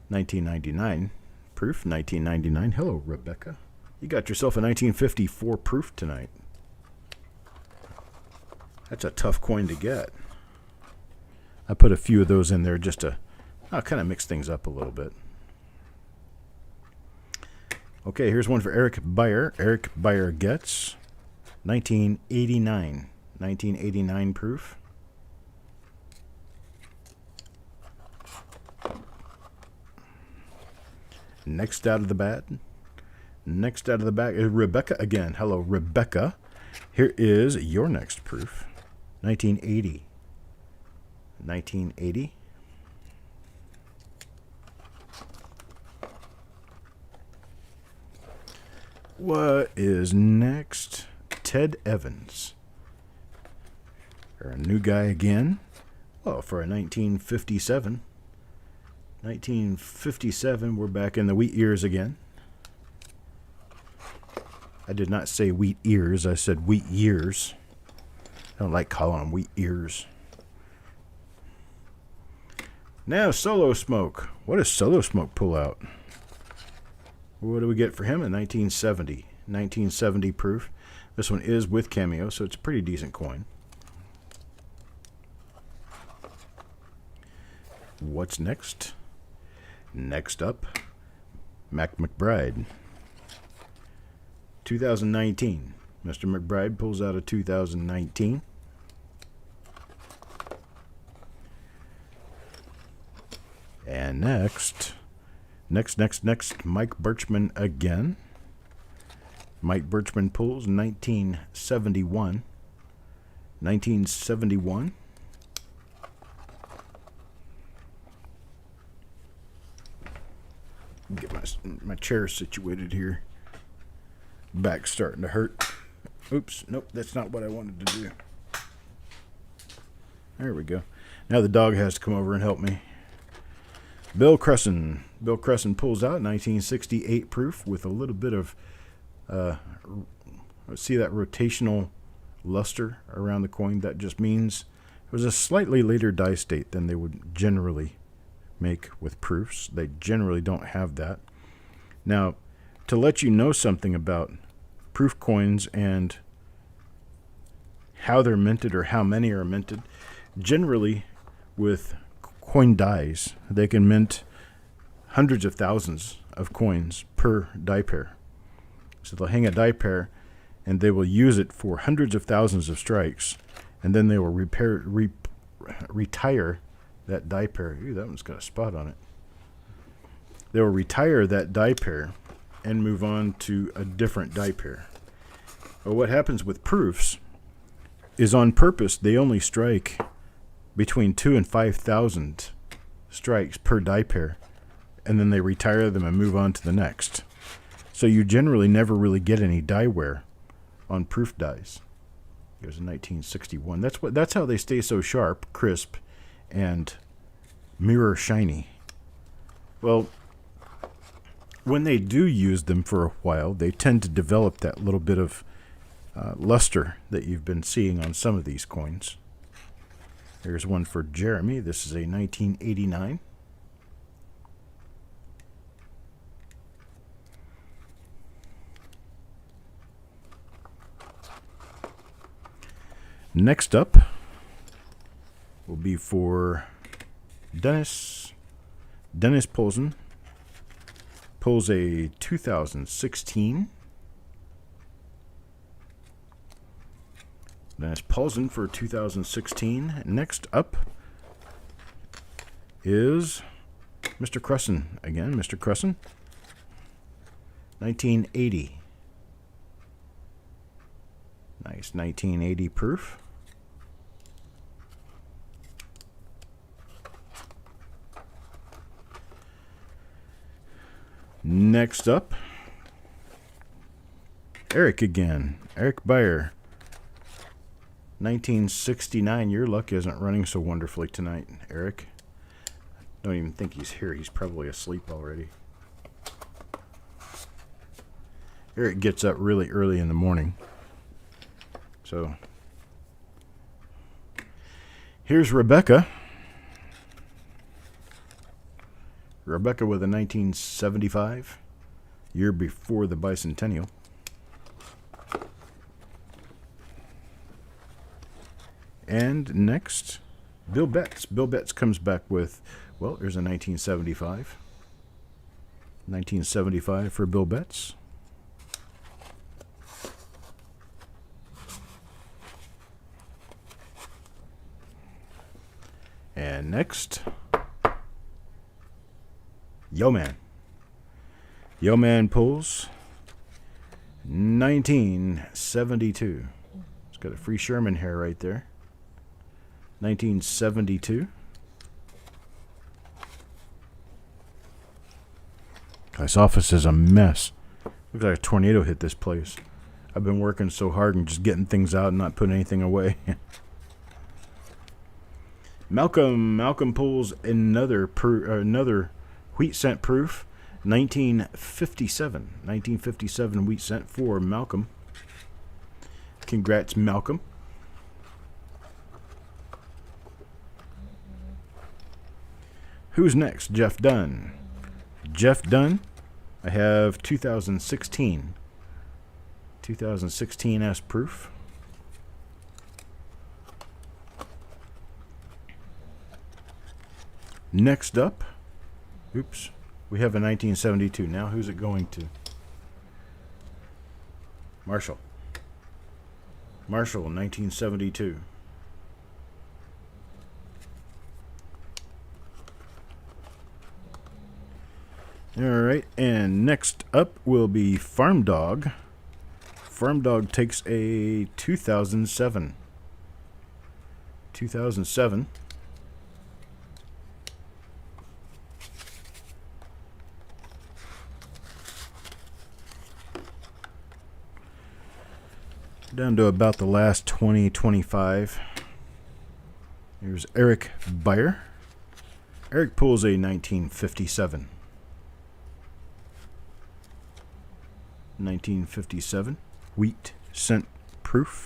1999 proof. 1999. Hello, Rebecca. You got yourself a 1954 proof tonight. That's a tough coin to get. I put a few of those in there just to kind of mix things up a little bit. Okay, here's one for Eric Beyer. Eric Beyer gets 1989. 1989 proof. Next out of the bat. Next out of the bag is Rebecca again. Hello, Rebecca. Here is your next proof. 1980. 1980. What is next? Ted Evans. Or a new guy again. Well, for a 1957. 1957, we're back in the wheat years again. I did not say wheat ears, I said wheat years. I don't like calling them wheat ears. Now, Solo Smoke. What does Solo Smoke pull out? What do we get for him in 1970? 1970 proof. This one is with cameo, so it's a pretty decent coin. What's next? Next up, Mac McBride. 2019. Mr. McBride pulls out a 2019. And next, Mike Birchman again. Mike Birchman pulls 1971. 1971. Get my chair situated here. Back's starting to hurt. Oops, nope, that's not what I wanted to do. There we go. Now the dog has to come over and help me. Bill Cresson. Bill Cresson pulls out 1968 proof with a little bit of, see that rotational luster around the coin? That just means it was a slightly later die state than they would generally make with proofs. They generally don't have that. Now, to let you know something about proof coins and how they're minted or how many are minted, generally with coin dies, they can mint hundreds of thousands of coins per die pair. So they'll hang a die pair and they will use it for hundreds of thousands of strikes, and then they will retire that die pair. Ooh, that one's got a spot on it. They will retire that die pair and move on to a different die pair. Well, what happens with proofs is, on purpose, they only strike between 2,000 and 5,000 strikes per die pair, and then they retire them and move on to the next. So you generally never really get any die wear on proof dies. There's a 1961. That's how they stay so sharp, crisp, and mirror shiny. Well, when they do use them for a while, they tend to develop that little bit of luster that you've been seeing on some of these coins. There's one for Jeremy. This is a 1989. Next up will be for Dennis. Dennis Paulson pulls a 2016. Dennis Paulson for 2016. Next up is Mr. Cresson again. Mr. Cresson, 1980. Nice 1980 proof. Next up, Eric again. Eric Beyer, 1969. Your luck isn't running so wonderfully tonight, Eric. Don't even think he's here. He's probably asleep already. Eric gets up really early in the morning. So, here's Rebecca. Rebecca with a 1975, year before the bicentennial. And next, Bill Betts. Bill Betts comes back with, well, there's a 1975. 1975 for Bill Betts. And next, Yo Man. Yo Man pulls 1972. It's got a free Sherman hair right there. 1972. This office is a mess. Looks like a tornado hit this place. I've been working so hard and just getting things out and not putting anything away. Malcolm pulls another wheat cent proof. 1957 wheat cent for Malcolm. Congrats, Malcolm. Who's next? Jeff Dunn. Jeff Dunn. I have 2016. 2016 as proof. Next up, oops, we have a 1972. Now who's it going to? Marshall. Marshall, 1972. All right, and next up will be Farm Dog. Farm Dog takes a 2007. 2007. Down to about the last 20-25. Here's Eric Beyer. Eric pulls a 1957. 1957 wheat cent proof.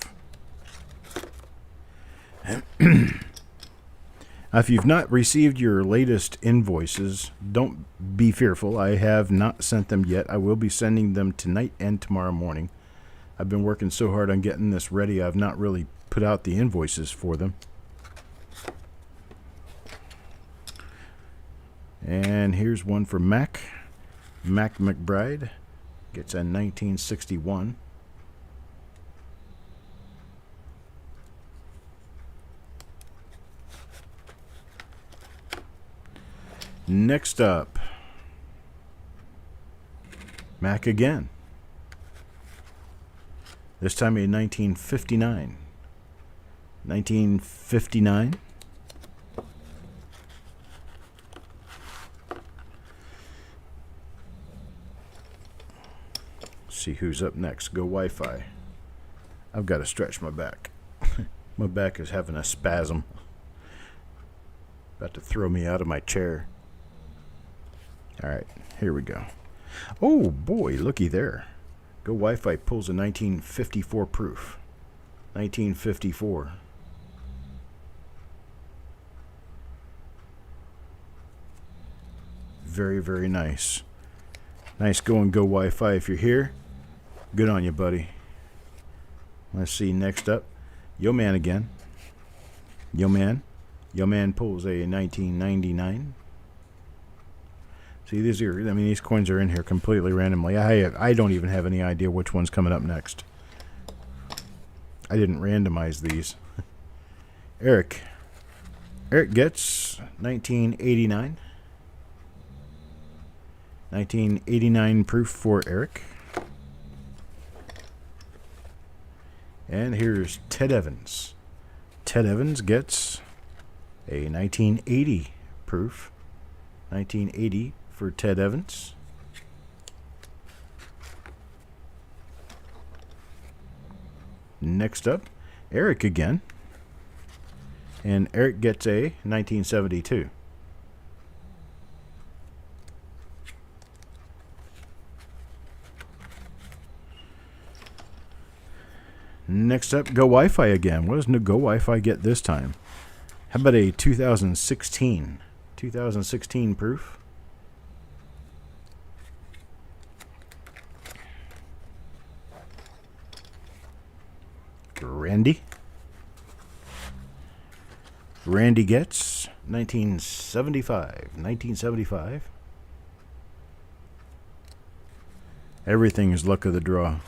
If you've not received your latest invoices, don't be fearful. I have not sent them yet. I will be sending them tonight and tomorrow morning. I've been working so hard on getting this ready, I've not really put out the invoices for them. And here's one for Mac. Mac McBride gets a 1961. Next up, Mac again. This time in 1959. 1959. See who's up next. Go Wi-Fi. I've got to stretch my back. My back is having a spasm. About to throw me out of my chair. All right, here we go. Oh boy, looky there. Go Wi-Fi pulls a 1954 proof. 1954. Very, very nice. Nice going, Go Wi-Fi. If you're here, good on you, buddy. Let's see, next up, Yo Man again. Yo Man. Yo Man pulls a 1999. See, these coins are in here completely randomly. I don't even have any idea which one's coming up next. I didn't randomize these. Eric. Eric gets 1989. 1989 proof for Eric. And here's Ted Evans. Ted Evans gets a 1980 proof. 1980 for Ted Evans. Next up, Eric again. And Eric gets a 1972. Next up, Go Wi-Fi again. What does Go Wi-Fi get this time? How about a 2016? 2016 proof. Randy. Randy gets 1975. 1975. Everything is luck of the draw.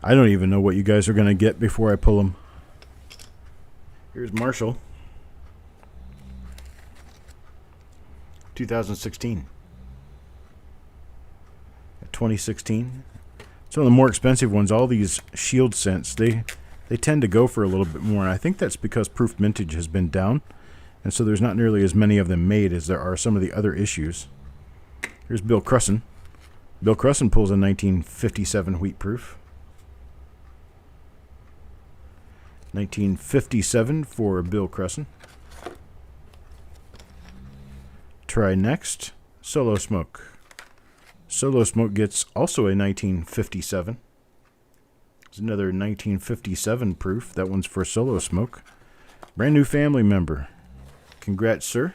I don't even know what you guys are going to get before I pull them. Here's Marshall. 2016. 2016. Some of the more expensive ones, all these shield cents, they tend to go for a little bit more. And I think that's because proof mintage has been down. And so there's not nearly as many of them made as there are some of the other issues. Here's Bill Crusson. Bill Crusson pulls a 1957 wheat proof. 1957 for Bill Cresson. Try next. Solo Smoke. Solo Smoke gets also a 1957. It's another 1957 proof. That one's for Solo Smoke. Brand new family member. Congrats, sir.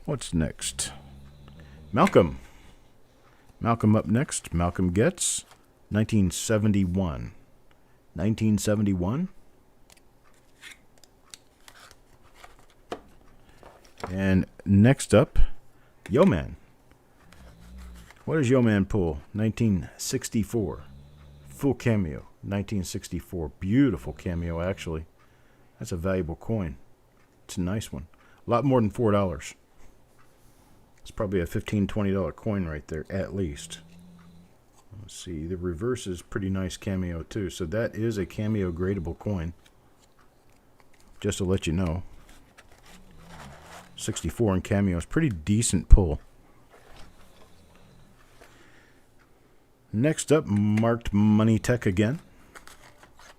What's next? Malcolm. Malcolm up next. Malcolm gets 1971. 1971. And next up, Yo Man. What does Yo Man pull? 1964. Full cameo. 1964. Beautiful cameo, actually. That's a valuable coin. It's a nice one. A lot more than $4. It's probably a $15, $20 coin right there, at least. Let's see. The reverse is pretty nice cameo, too. So that is a cameo gradable coin. Just to let you know. 64 in cameo is pretty decent pull. Next up, Marked Money Tech again.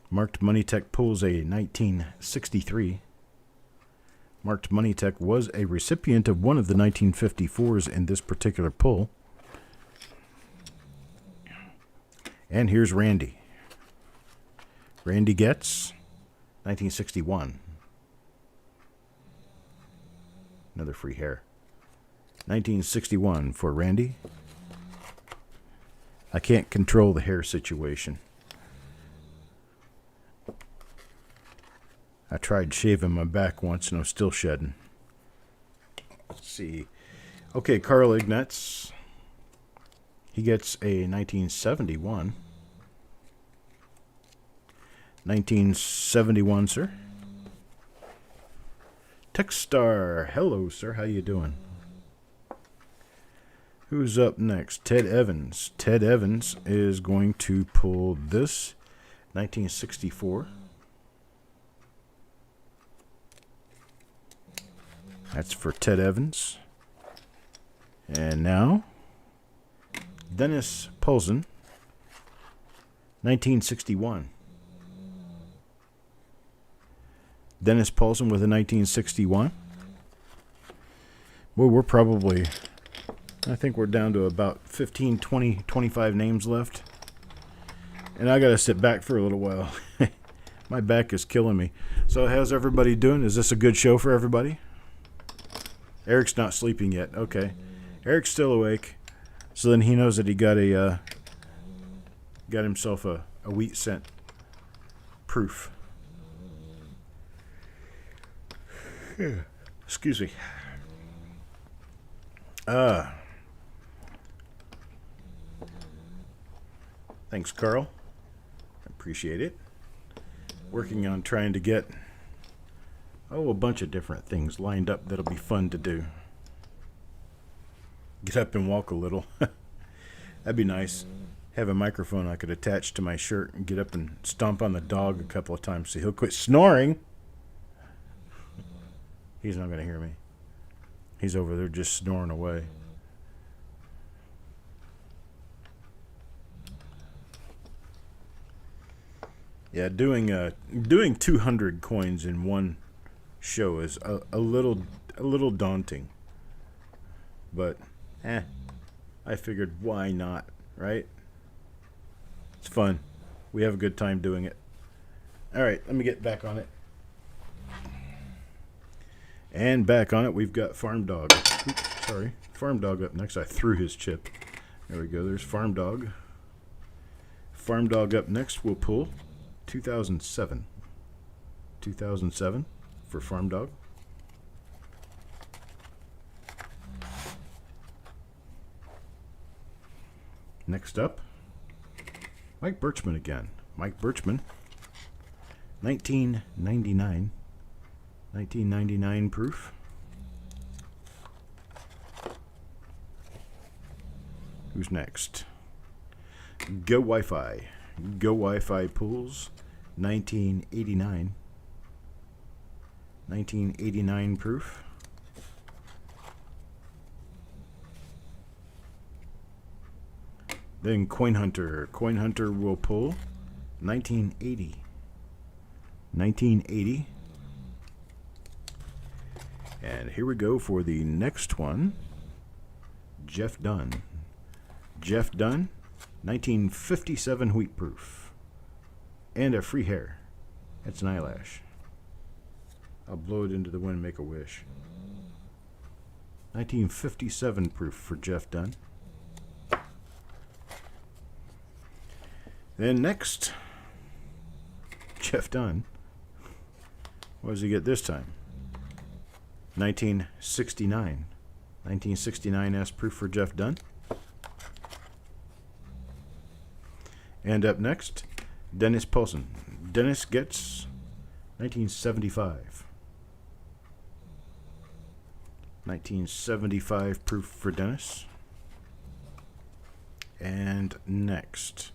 Marked Money Tech pulls a 1963. Marked Money Tech was a recipient of one of the 1954s in this particular pull. And here's Randy. Randy gets 1961. Another free hair. 1961 for Randy. I can't control the hair situation. I tried shaving my back once and I was still shedding. Let's see. Okay, Carl Ignatz. He gets a 1971. 1971, sir. Techstar. Hello, sir. How you doing? Who's up next? Ted Evans. Ted Evans is going to pull this 1964. That's for Ted Evans. And now, Dennis Paulson, 1961. Dennis Paulson with a 1961. Well, we're probably, I think we're down to about 15, 20, 25 names left. And I got to sit back for a little while. My back is killing me. So how's everybody doing? Is this a good show for everybody? Eric's not sleeping yet. Okay. Eric's still awake. So then he knows that he got himself a wheat cent proof. Excuse me. Thanks, Carl. I appreciate it. Working on trying to get a bunch of different things lined up that'll be fun to do. Get up and walk a little. That'd be nice. Have a microphone I could attach to my shirt and get up and stomp on the dog a couple of times so he'll quit snoring. He's not going to hear me. He's over there just snoring away. Yeah, doing 200 coins in one show is a little daunting. But I figured why not, right? It's fun. We have a good time doing it. All right, let me get back on it. And back on it, we've got Farm Dog. Oops, sorry. Farm Dog up next. I threw his chip. There we go. There's Farm Dog. Farm Dog up next. We'll pull 2007. 2007 for Farm Dog. Next up, Mike Birchman again. Mike Birchman, 1999. 1999 proof. Who's next? Go Wi-Fi. Go Wi-Fi pools, 1989. 1989 proof. Then Coin Hunter. Coin Hunter will pull 1980. 1980. And here we go for the next one. Jeff Dunn. Jeff Dunn, 1957 wheat proof. And a free hair. That's an eyelash. I'll blow it into the wind and make a wish. 1957 proof for Jeff Dunn. Then next, Jeff Dunn. What does he get this time? 1969. 1969 S proof for Jeff Dunn. And up next, Dennis Paulson. Dennis gets 1975. 1975 proof for Dennis. And next,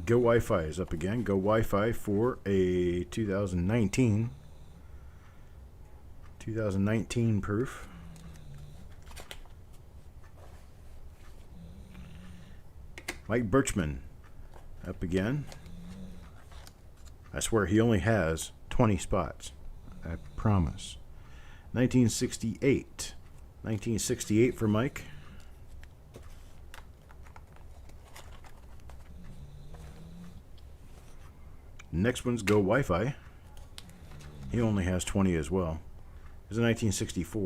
Go Wi-Fi is up again. Go Wi-Fi for a 2019 proof. Mike Birchman up again. I swear he only has 20 spots. I promise. 1968. 1968 for Mike. Next one's Go Wi-Fi. He only has 20 as well. This is a 1964.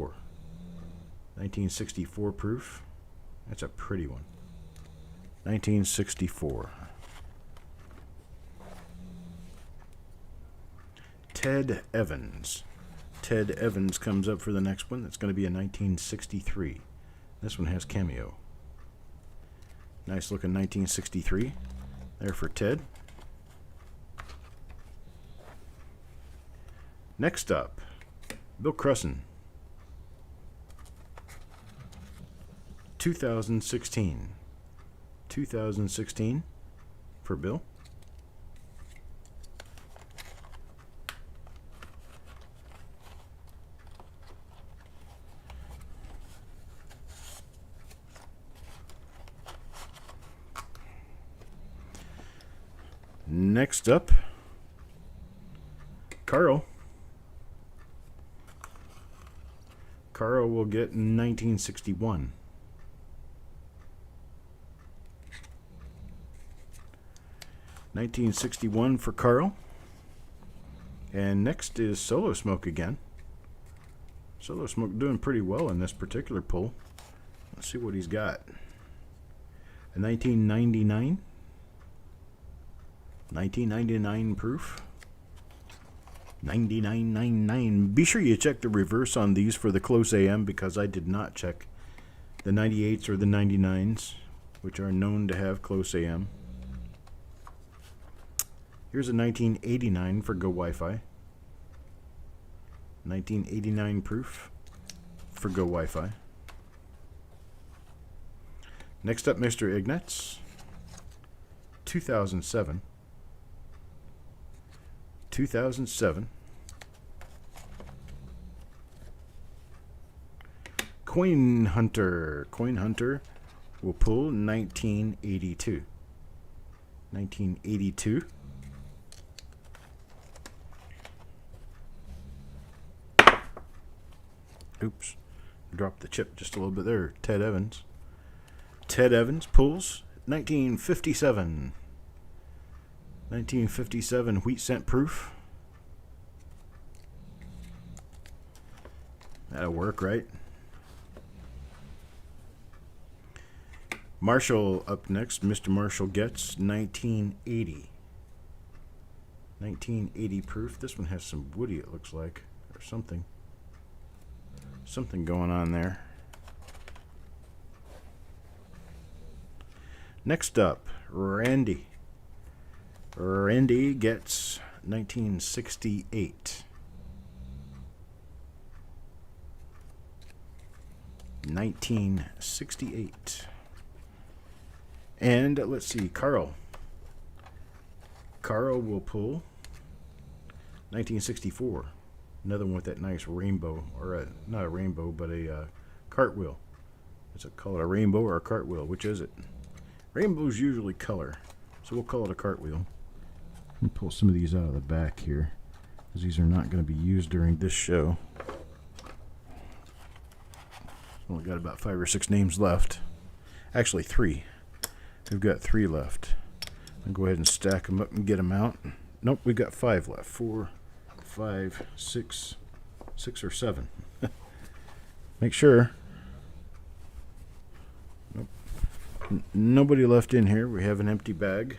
1964 proof. That's a pretty one. 1964. Ted Evans. Ted Evans comes up for the next one. That's going to be a 1963. This one has cameo. Nice looking 1963. There for Ted. Next up, Bill Crusson. 2016. 2016 for Bill. Next up, Carl. Carl will get 1961. 1961 for Carl. And next is Solo Smoke again. Solo Smoke doing pretty well in this particular pull. Let's see what he's got. A 1999. 1999 proof. 9999. Be sure you check the reverse on these for the close AM, because I did not check the 98s or the 99s, which are known to have close AM. Here's a 1989 for Go Wi-Fi. 1989 proof for Go Wi-Fi. Next up, Mr. Ignatz. 2007. 2007. Coin Hunter. Coin Hunter will pull 1982. 1982. Oops. Dropped the chip just a little bit there. Ted Evans. Ted Evans pulls 1957. 1957 wheat cent proof. That'll work, right? Marshall up next. Mr. Marshall gets 1980. 1980 proof. This one has some woody, it looks like, or something. Something going on there. Next up, Randy. Randy gets 1968. 1968. And let's see, Carl. Carl will pull 1964. Another one with that nice rainbow, or not a rainbow, but a cartwheel. Is it called a rainbow or a cartwheel? Which is it? Rainbow's usually color, so we'll call it a cartwheel. Let me pull some of these out of the back here. because these are not going to be used during this show. Only got about 5 or 6 names left. Actually, 3. We've got 3 left. I'll go ahead and stack them up and get them out. Nope, we've got 5 left. 4, 5, 6, 6 or 7. Make sure. Nope. Nobody left in here. We have an empty bag.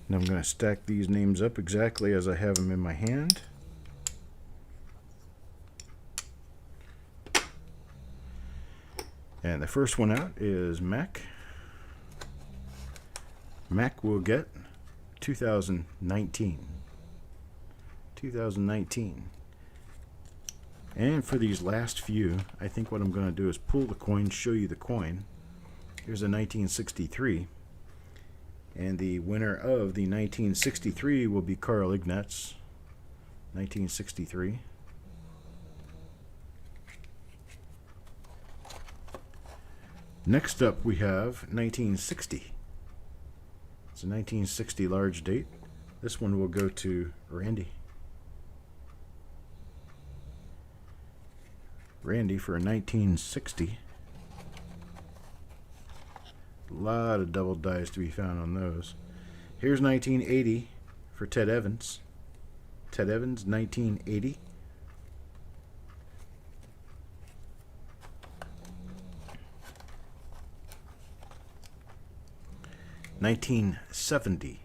And I'm going to stack these names up exactly as I have them in my hand. And the first one out is Mac. Mac will get 2019. 2019. And for these last few, I think what I'm going to do is pull the coin, show you the coin. Here's a 1963. And the winner of the 1963 will be Carl Ignatz. 1963. Next up we have 1960. It's a 1960 large date. This one will go to Randy. Randy for a 1960. A lot of double dice to be found on those. Here's 1980 for Ted Evans. Ted Evans, 1980. $1970.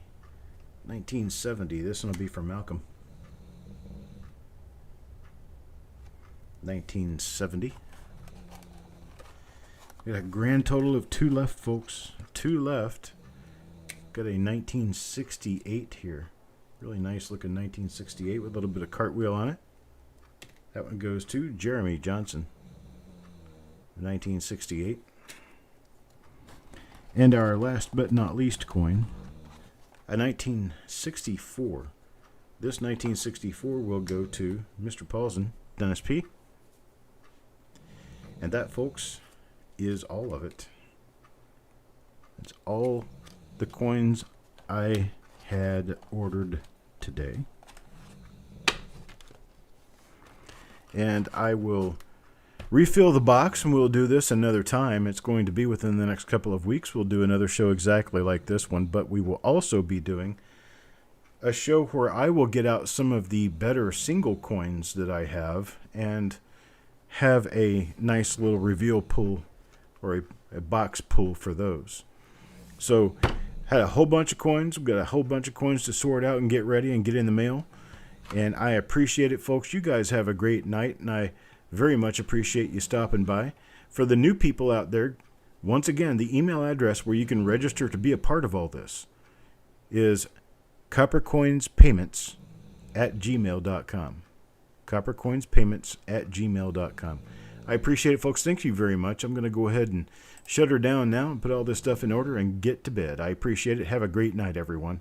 1970. This one will be for Malcolm. 1970. We got a grand total of 2 left, folks. 2 left. Got a 1968 here. Really nice looking 1968 with a little bit of cartwheel on it. That one goes to Jeremy Johnson. 1968. And our last but not least coin, a 1964. This 1964 will go to Mr. Paulson, Dennis P. And that, folks, is all of it. It's all the coins I had ordered today. And I will refill the box, and we'll do this another time. It's going to be within the next couple of weeks. We'll do another show exactly like this one, but we will also be doing a show where I will get out some of the better single coins that I have and have a nice little reveal pull or a box pull for those. So, had a whole bunch of coins. We've got a whole bunch of coins to sort out and get ready and get in the mail. And I appreciate it, folks. You guys have a great night, and I very much appreciate you stopping by. For the new people out there, once again, the email address where you can register to be a part of all this is coppercoinspayments@gmail.com. coppercoinspayments@gmail.com. I appreciate it, folks. Thank you very much. I'm going to go ahead and shut her down now and put all this stuff in order and get to bed. I appreciate it. Have a great night, everyone.